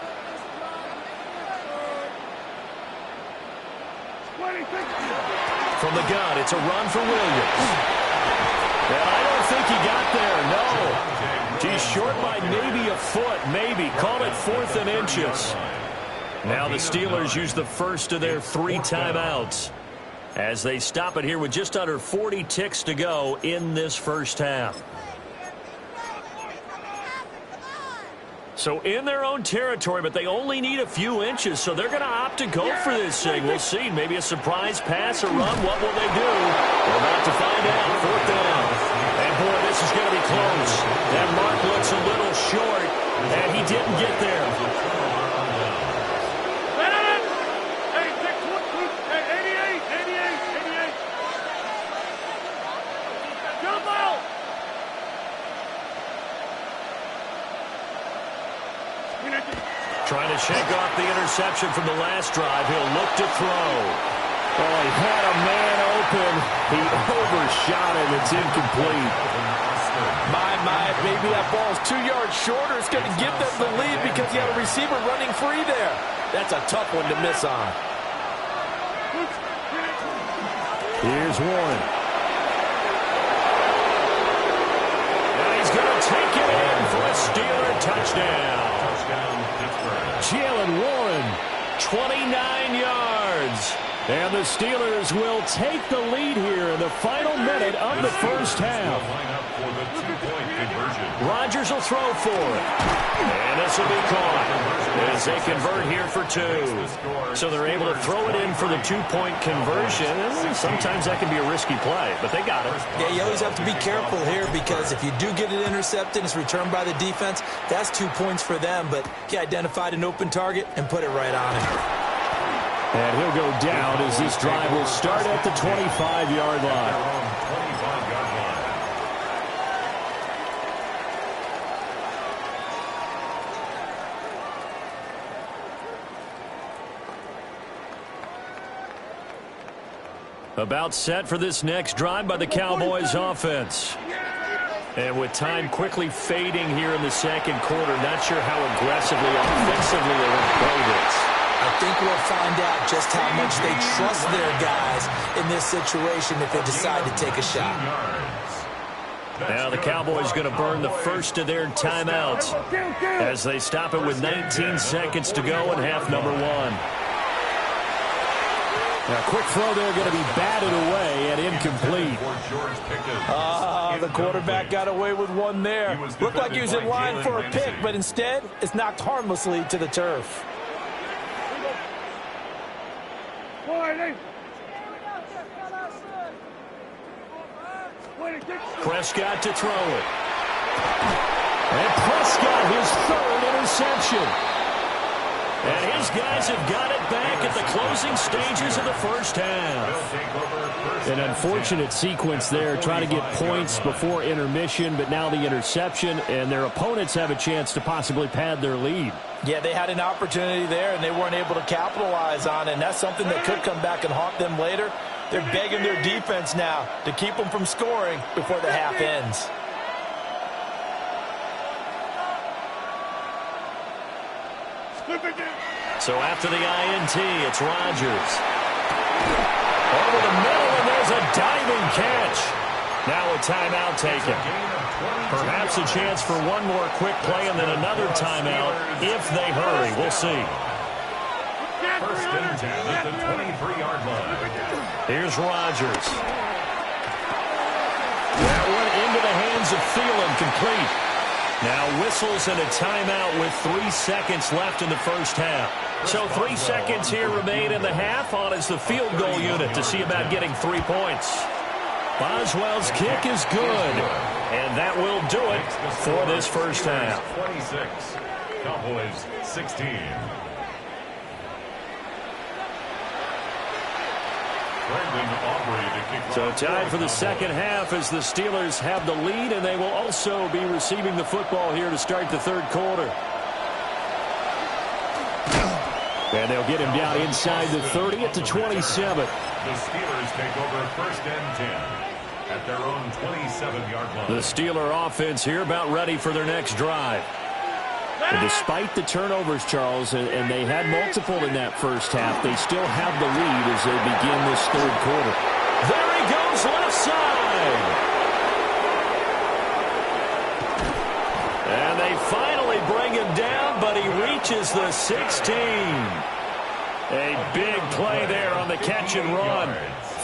From the gun, it's a run for Williams. And I don't think he got there, no. He's short by maybe a foot, maybe. Call it 4th and inches. Now the Steelers use the first of their 3 timeouts as they stop it here with just under 40 ticks to go in this first half. So in their own territory, but they only need a few inches, so they're going to opt to go for this thing. We'll see. Maybe a surprise pass or run. What will they do? We're about to find out. 4th down. And, boy, this is going to be close. That mark looks a little short, and he didn't get there. Trying to shake off the interception from the last drive. He'll look to throw. Oh, he had a man open. He overshot it. It's incomplete. Maybe that ball's 2 yards shorter. It's going to give them the lead because you have a receiver running free there. That's a tough one to miss on. Here's Warren. And he's going to take it in for a Steeler touchdown. Jalen Warren, 29 yards. And the Steelers will take the lead here in the final minute of the first half. Rodgers will throw for it. And this will be caught as they convert here for 2. So they're able to throw it in for the 2-point conversion. Sometimes that can be a risky play, but they got it. Yeah, you always have to be careful here because if you do get it intercepted, it's returned by the defense. That's 2 points for them, but he identified an open target and put it right on him. And he'll go down as this drive will start at the 25-yard line. About set for this next drive by the Cowboys offense. And with time quickly fading here in the second quarter, not sure how aggressively, offensively they will play this. I think we'll find out just how much they trust their guys in this situation if they decide to take a shot. Now the Cowboys going to burn the first of their timeouts as they stop it with 19 seconds to go in half number 1. Now, quick throw there going to be batted away and incomplete. The quarterback got away with one there. Looked like he was in line for a pick, but instead it's knocked harmlessly to the turf. Prescott to throw it. And Prescott, his 3rd interception. And his guys have got it back at the closing stages of the first half. An unfortunate sequence there, trying to get points before intermission, but now the interception, and their opponents have a chance to possibly pad their lead. Yeah, they had an opportunity there, and they weren't able to capitalize on it, and that's something that could come back and haunt them later. They're begging their defense now to keep them from scoring before the half ends. So after the INT, it's Rodgers. Over the middle, and there's a diving catch. Now a timeout taken. Perhaps a chance for one more quick play and then another timeout if they hurry. We'll see. First and 10 at the 23-yard line. Here's Rodgers. That one into the hands of Thielen, complete. Now whistles and a timeout with 3 seconds left in the first half. So 3 seconds here remain in the half. On is the field goal unit to see about getting 3 points. Boswell's kick is good. And that will do it for this first half. 26. Cowboys 16. So tied for the second half as the Steelers have the lead, and they will also be receiving the football here to start the third quarter. And they'll get him down inside the 30 at the 27. The Steelers take over first and 10 at their own 27-yard line. The Steeler offense here about ready for their next drive. And despite the turnovers, Charles, and they had multiple in that first half, they still have the lead as they begin this third quarter. There he goes, left side. And they finally bring him down, but he reaches the 16. A big play there on the catch and run.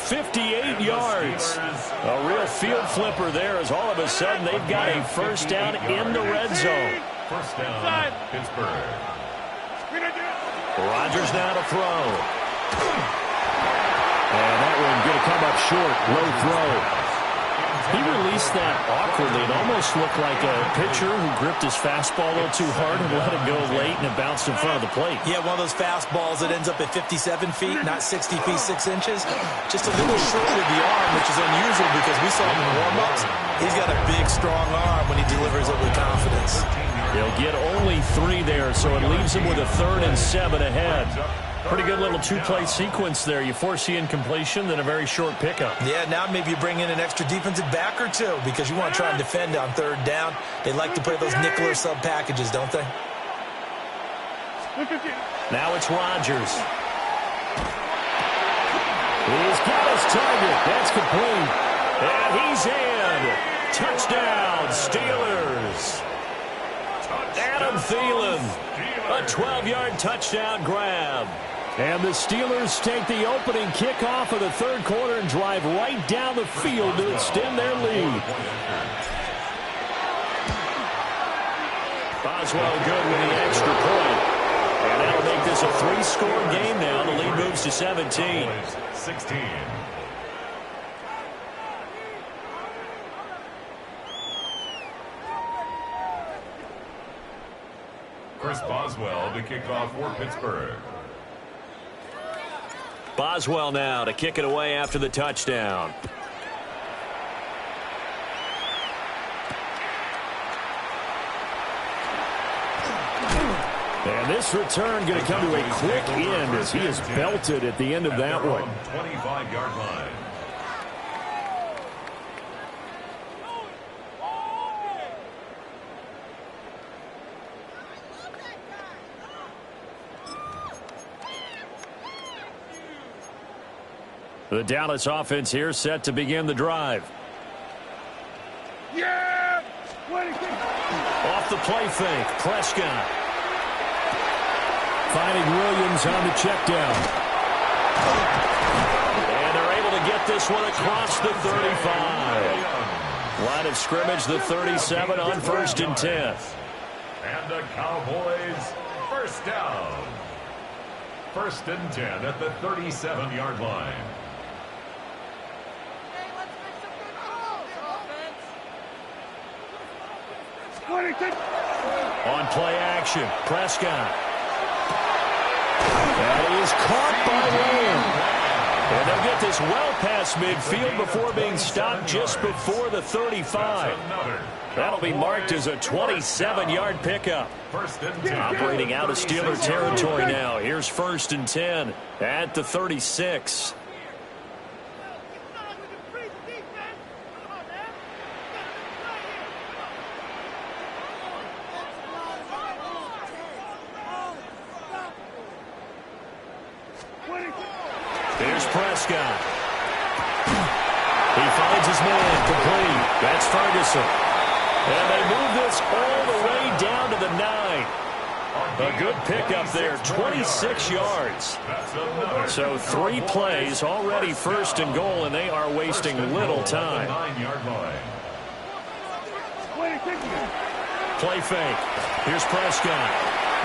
58 yards. A real field flipper there as all of a sudden they've got a first down in the red zone. First down, Pittsburgh. Rodgers now to throw. And that one going to come up short. Low throw. He released that awkwardly. It almost looked like a pitcher who gripped his fastball a little too hard and let it go late, and it bounced in front of the plate. Yeah, one of those fastballs that ends up at 57 feet, not 60 feet, 6 inches. Just a little short with the arm, which is unusual because we saw him in warm-ups. He's got a big, strong arm when he delivers it with confidence. He'll get only 3 there, so it leaves him with a 3rd and 7 ahead. Pretty good little 2-play sequence there. You force the incompletion, then a very short pickup. Yeah, now maybe you bring in an extra defensive back or 2 because you want to try and defend on 3rd down. They like to play those nickel or sub packages, don't they? Now it's Rodgers. He's got his target. That's complete. And he's in. Touchdown, Steelers. Adam Thielen. A 12-yard touchdown grab. And the Steelers take the opening kickoff of the 3rd quarter and drive right down the field to extend their lead. Boswell good with the extra point. And that'll make this a 3-score game now. The lead moves to 17. 16. Chris Boswell to kick off for Pittsburgh. Boswell now to kick it away after the touchdown. And this return going to come to a quick end as he is belted at the end of that one. 25-yard line. The Dallas offense here set to begin the drive. Yeah! Off the play fake, Prescott. Finding Williams on the check down. And they're able to get this one across the 35. Line of scrimmage, the 37 on 1st and 10. And the Cowboys first down. 1st and 10 at the 37-yard line. On play action, Prescott. That is caught by Lamb. And they'll get this well past midfield before being stopped just before the 35. That'll be marked as a 27-yard pickup. Operating out of Steeler territory now. Here's 1st and 10 at the 36. Here's Prescott. He finds his man complete. That's Ferguson. And they move this all the way down to the 9. A good pickup there, 26 yards. So 3 plays, already 1st and goal, and they are wasting little time. Play fake. Here's Prescott.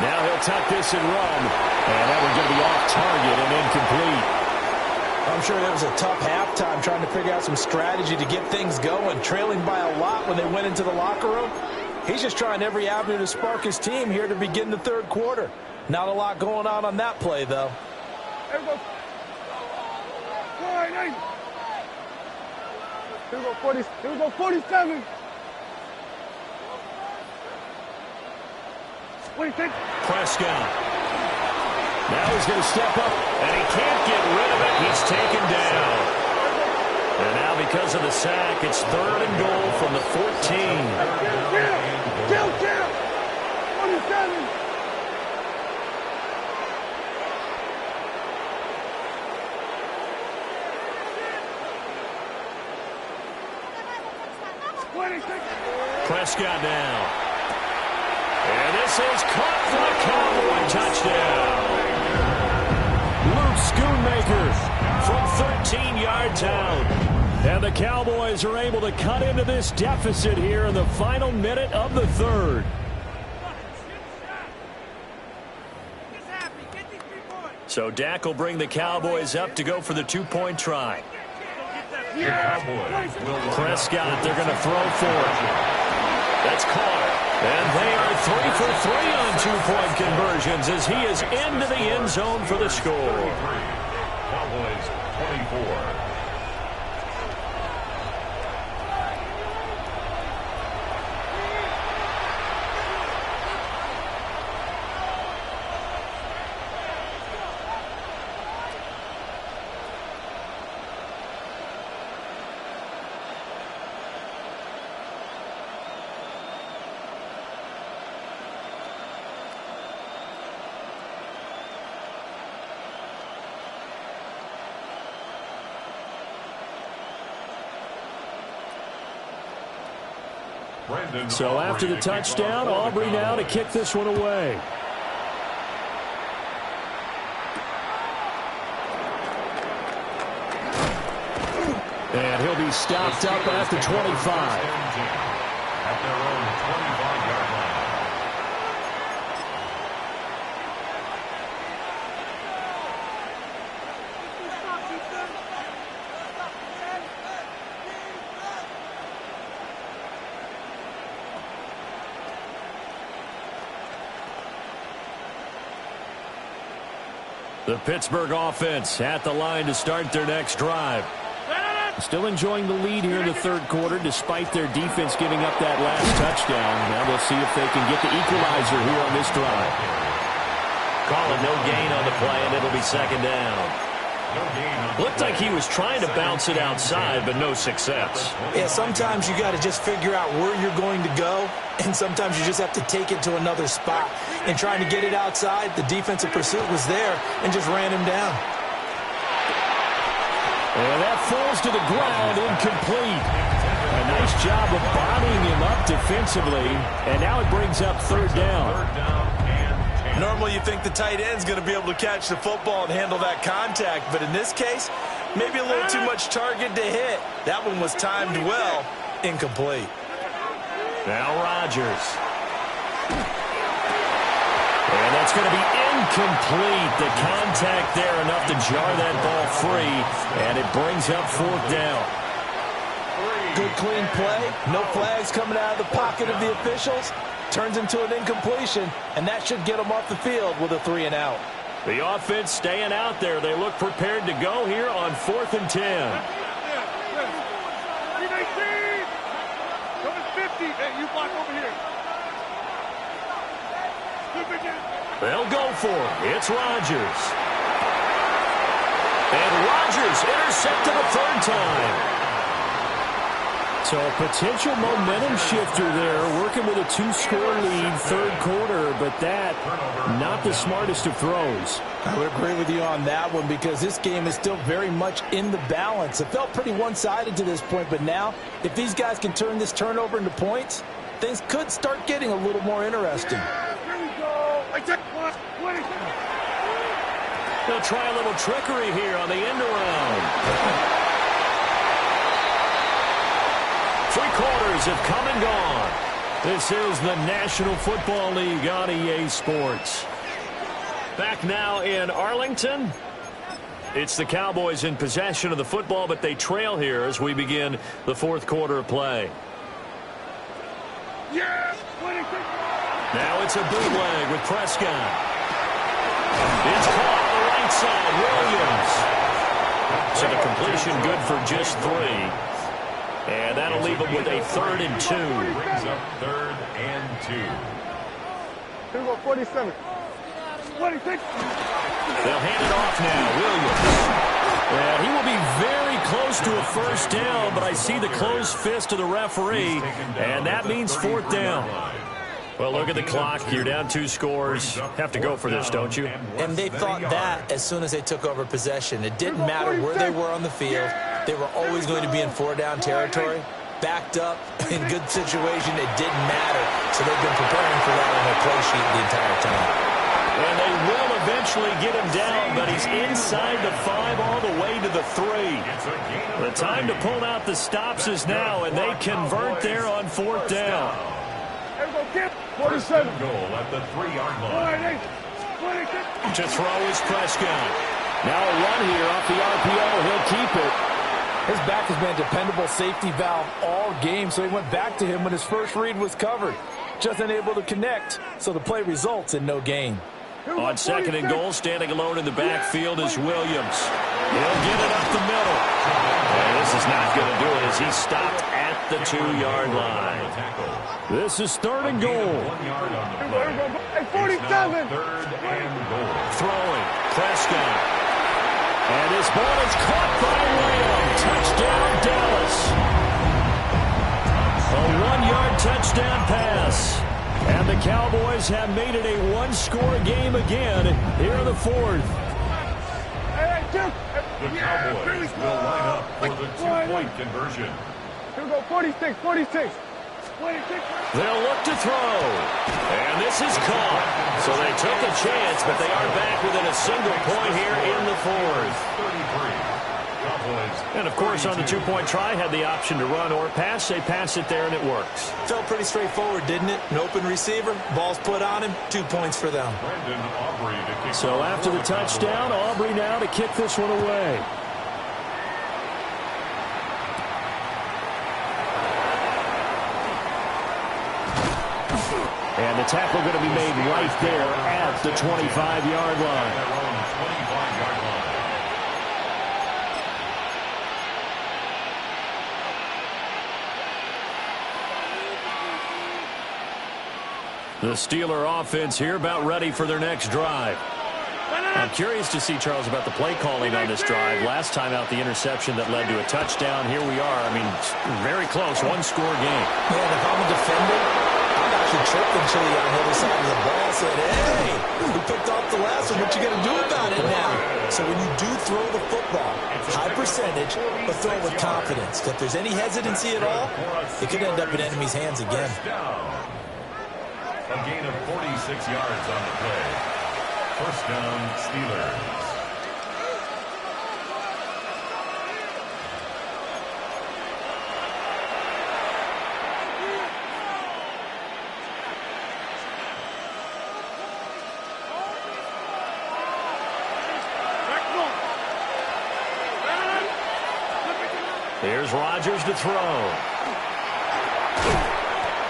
Now he'll tuck this and run. And that one's going to be off target and incomplete. I'm sure that was a tough halftime trying to figure out some strategy to get things going. Trailing by a lot when they went into the locker room. He's just trying every avenue to spark his team here to begin the 3rd quarter. Not a lot going on that play, though. Here we go. Here we go, 40. Here we go, 47. What do you think? Prescott. Now he's going to step up, and he can't get rid of it. He's taken down. And now because of the sack, it's 3rd and goal from the 14. Kill! 27. Prescott now. And this is caught for a Cowboy touchdown. Luke Schoonmaker from 13 yards out. And the Cowboys are able to cut into this deficit here in the final minute of the 3rd. So Dak will bring the Cowboys up to go for the two-point try. Prescott, they're going to throw for it. That's caught. And they are 3 for 3 on two-point conversions as he is into the end zone for the score. Cowboys 24. So after the touchdown, Aubrey now to kick this one away. And he'll be stopped up at the 25. At their own 25-yard line. The Pittsburgh offense at the line to start their next drive. Still enjoying the lead here in the third quarter despite their defense giving up that last touchdown. Now they'll see if they can get the equalizer here on this drive. Call it no gain on the play, and it'll be second down. Looked like he was trying to bounce it outside, but no success. Yeah, sometimes you got to just figure out where you're going to go, and sometimes you just have to take it to another spot. And trying to get it outside, the defensive pursuit was there and just ran him down. And that falls to the ground, incomplete. A nice job of bodying him up defensively, and now it brings up third down. Normally you think the tight end's going to be able to catch the football and handle that contact, but in this case, maybe a little too much target to hit. That one was timed well, incomplete. Now Rodgers. And that's going to be incomplete. The contact there enough to jar that ball free, and it brings up fourth down. Good clean play. No flags coming out of the pocket of the officials. Turns into an incompletion, and that should get them off the field with a 3 and out. The offense staying out there. They look prepared to go here on 4th and 10. 319! Number 50. Hey, you block over here. They'll go for it. It's Rodgers. And Rodgers intercepted a third time. So a potential momentum shifter there, working with a 2-score lead, third quarter, but that not the smartest of throws. I would agree with you on that one because this game is still very much in the balance. It felt pretty one-sided to this point, but now if these guys can turn this turnover into points, things could start getting a little more interesting. Here we go. They'll try a little trickery here on the end around. 3 quarters have come and gone. This is the National Football League on EA Sports. Back now in Arlington. It's the Cowboys in possession of the football, but they trail here as we begin the fourth quarter of play. Now it's a bootleg with Prescott. It's caught on the right side, Williams. So the completion good for just 3. And that'll leave them with a 3rd and 2. Brings up 3rd and 2. Here we go, 47. 26. They'll hand it off now, Williams. Well, he will be very close to a first down, but I see the closed fist of the referee, and that means 4th down. Well, look at the clock. You're down 2 scores. Have to go for this, don't you? And they thought that as soon as they took over possession. It didn't matter where they were on the field. They were always going to be in 4-down territory. Backed up, in good situation, it didn't matter. So they've been preparing for that on their play sheet the entire time. And they will eventually get him down, but he's inside the 5 all the way to the 3. The time to pull out the stops is now, and they convert there on 4th down. 47. Goal at the 3-yard line. To throw is Prescott. Now a run here off the RPO. He'll keep it. His back has been a dependable safety valve all game, so he went back to him when his first read was covered. Just unable to connect, so the play results in no gain. On second and goal, standing alone in the backfield is Williams. He'll get it up the middle. And this is not going to do it as he's stopped at the 2-yard line. This is third and goal. 47. Third and goal. Throwing, Prescott. And this ball is caught by Lamb. Touchdown, Dallas. A 1-yard touchdown pass. And the Cowboys have made it a one-score game again here in the fourth. The Cowboys will line up for the 2-point conversion. Here we go, 46, 46. They'll look to throw. And this is caught. So they took a chance, but they are back within a single point here in the fourth. 33. Cowboys. And, of course, on the 2-point try, had the option to run or pass. They pass it there, and it works. Felt pretty straightforward, didn't it? An open receiver, ball's put on him, 2 points for them. Brandon Aubrey to kick So after the touchdown, Aubrey now to kick this one away. And the tackle going to be made right there at the 25-yard line. The Steeler offense here about ready for their next drive. I'm curious to see, Charles, about the play calling on this drive. Last time out, the interception that led to a touchdown. Here we are. I mean, very close, one-score game. Man, if I'm a defender, I'm actually tripping Chili on the other side of the ball. Said, hey, we picked off the last one. What you going to do about it now? So when you do throw the football, high percentage, but throw it with confidence. If there's any hesitancy at all, it could end up in enemy's hands again. A gain of 46 yards on the play. First down, Steelers. Here's Rodgers to throw.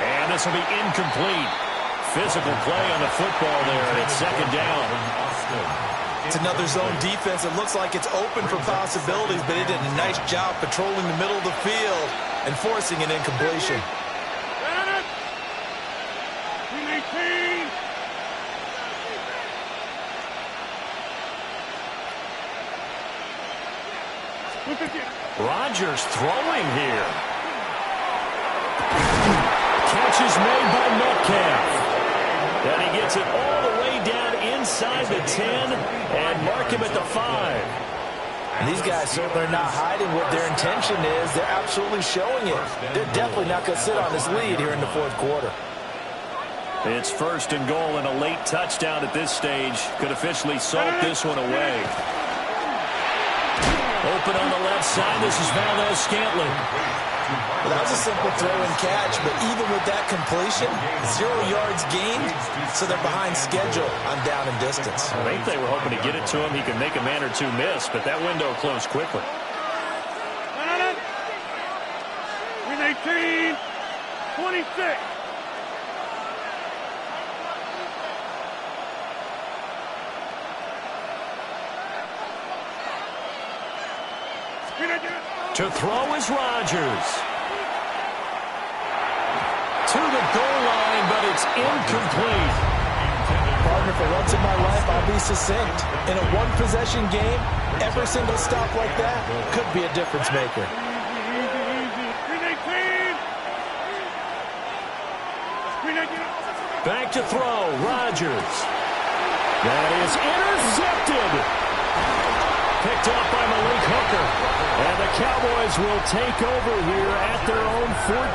And this will be incomplete. Physical play on the football there, and it's second down. It's another zone defense. It looks like it's open for possibilities, but it did a nice job patrolling the middle of the field and forcing an incompletion. Rodgers throwing here. Catch is made by Metcalf. And he gets it all the way down inside the 10 and mark him at the 5. And these guys certainly are not hiding what their intention is. They're absolutely showing it. They're definitely not going to sit on this lead here in the fourth quarter. It's first and goal and a late touchdown at this stage. Could officially salt this one away. Open on the left side. This is Valdez-Scantling. Well, that was a simple throw and catch, but even with that completion, 0 yards gained, so they're behind schedule on down and distance. I think they were hoping to get it to him. He could make a man or two miss, but that window closed quickly. 18, 26. To throw is Rodgers. To the goal line, but it's incomplete. Partner, for once in my life, I'll be succinct. In a one-possession game, every single stop like that could be a difference maker. Back to throw, Rodgers. That is intercepted. Picked off by Malik Hooker. And the Cowboys will take over here at their own 14.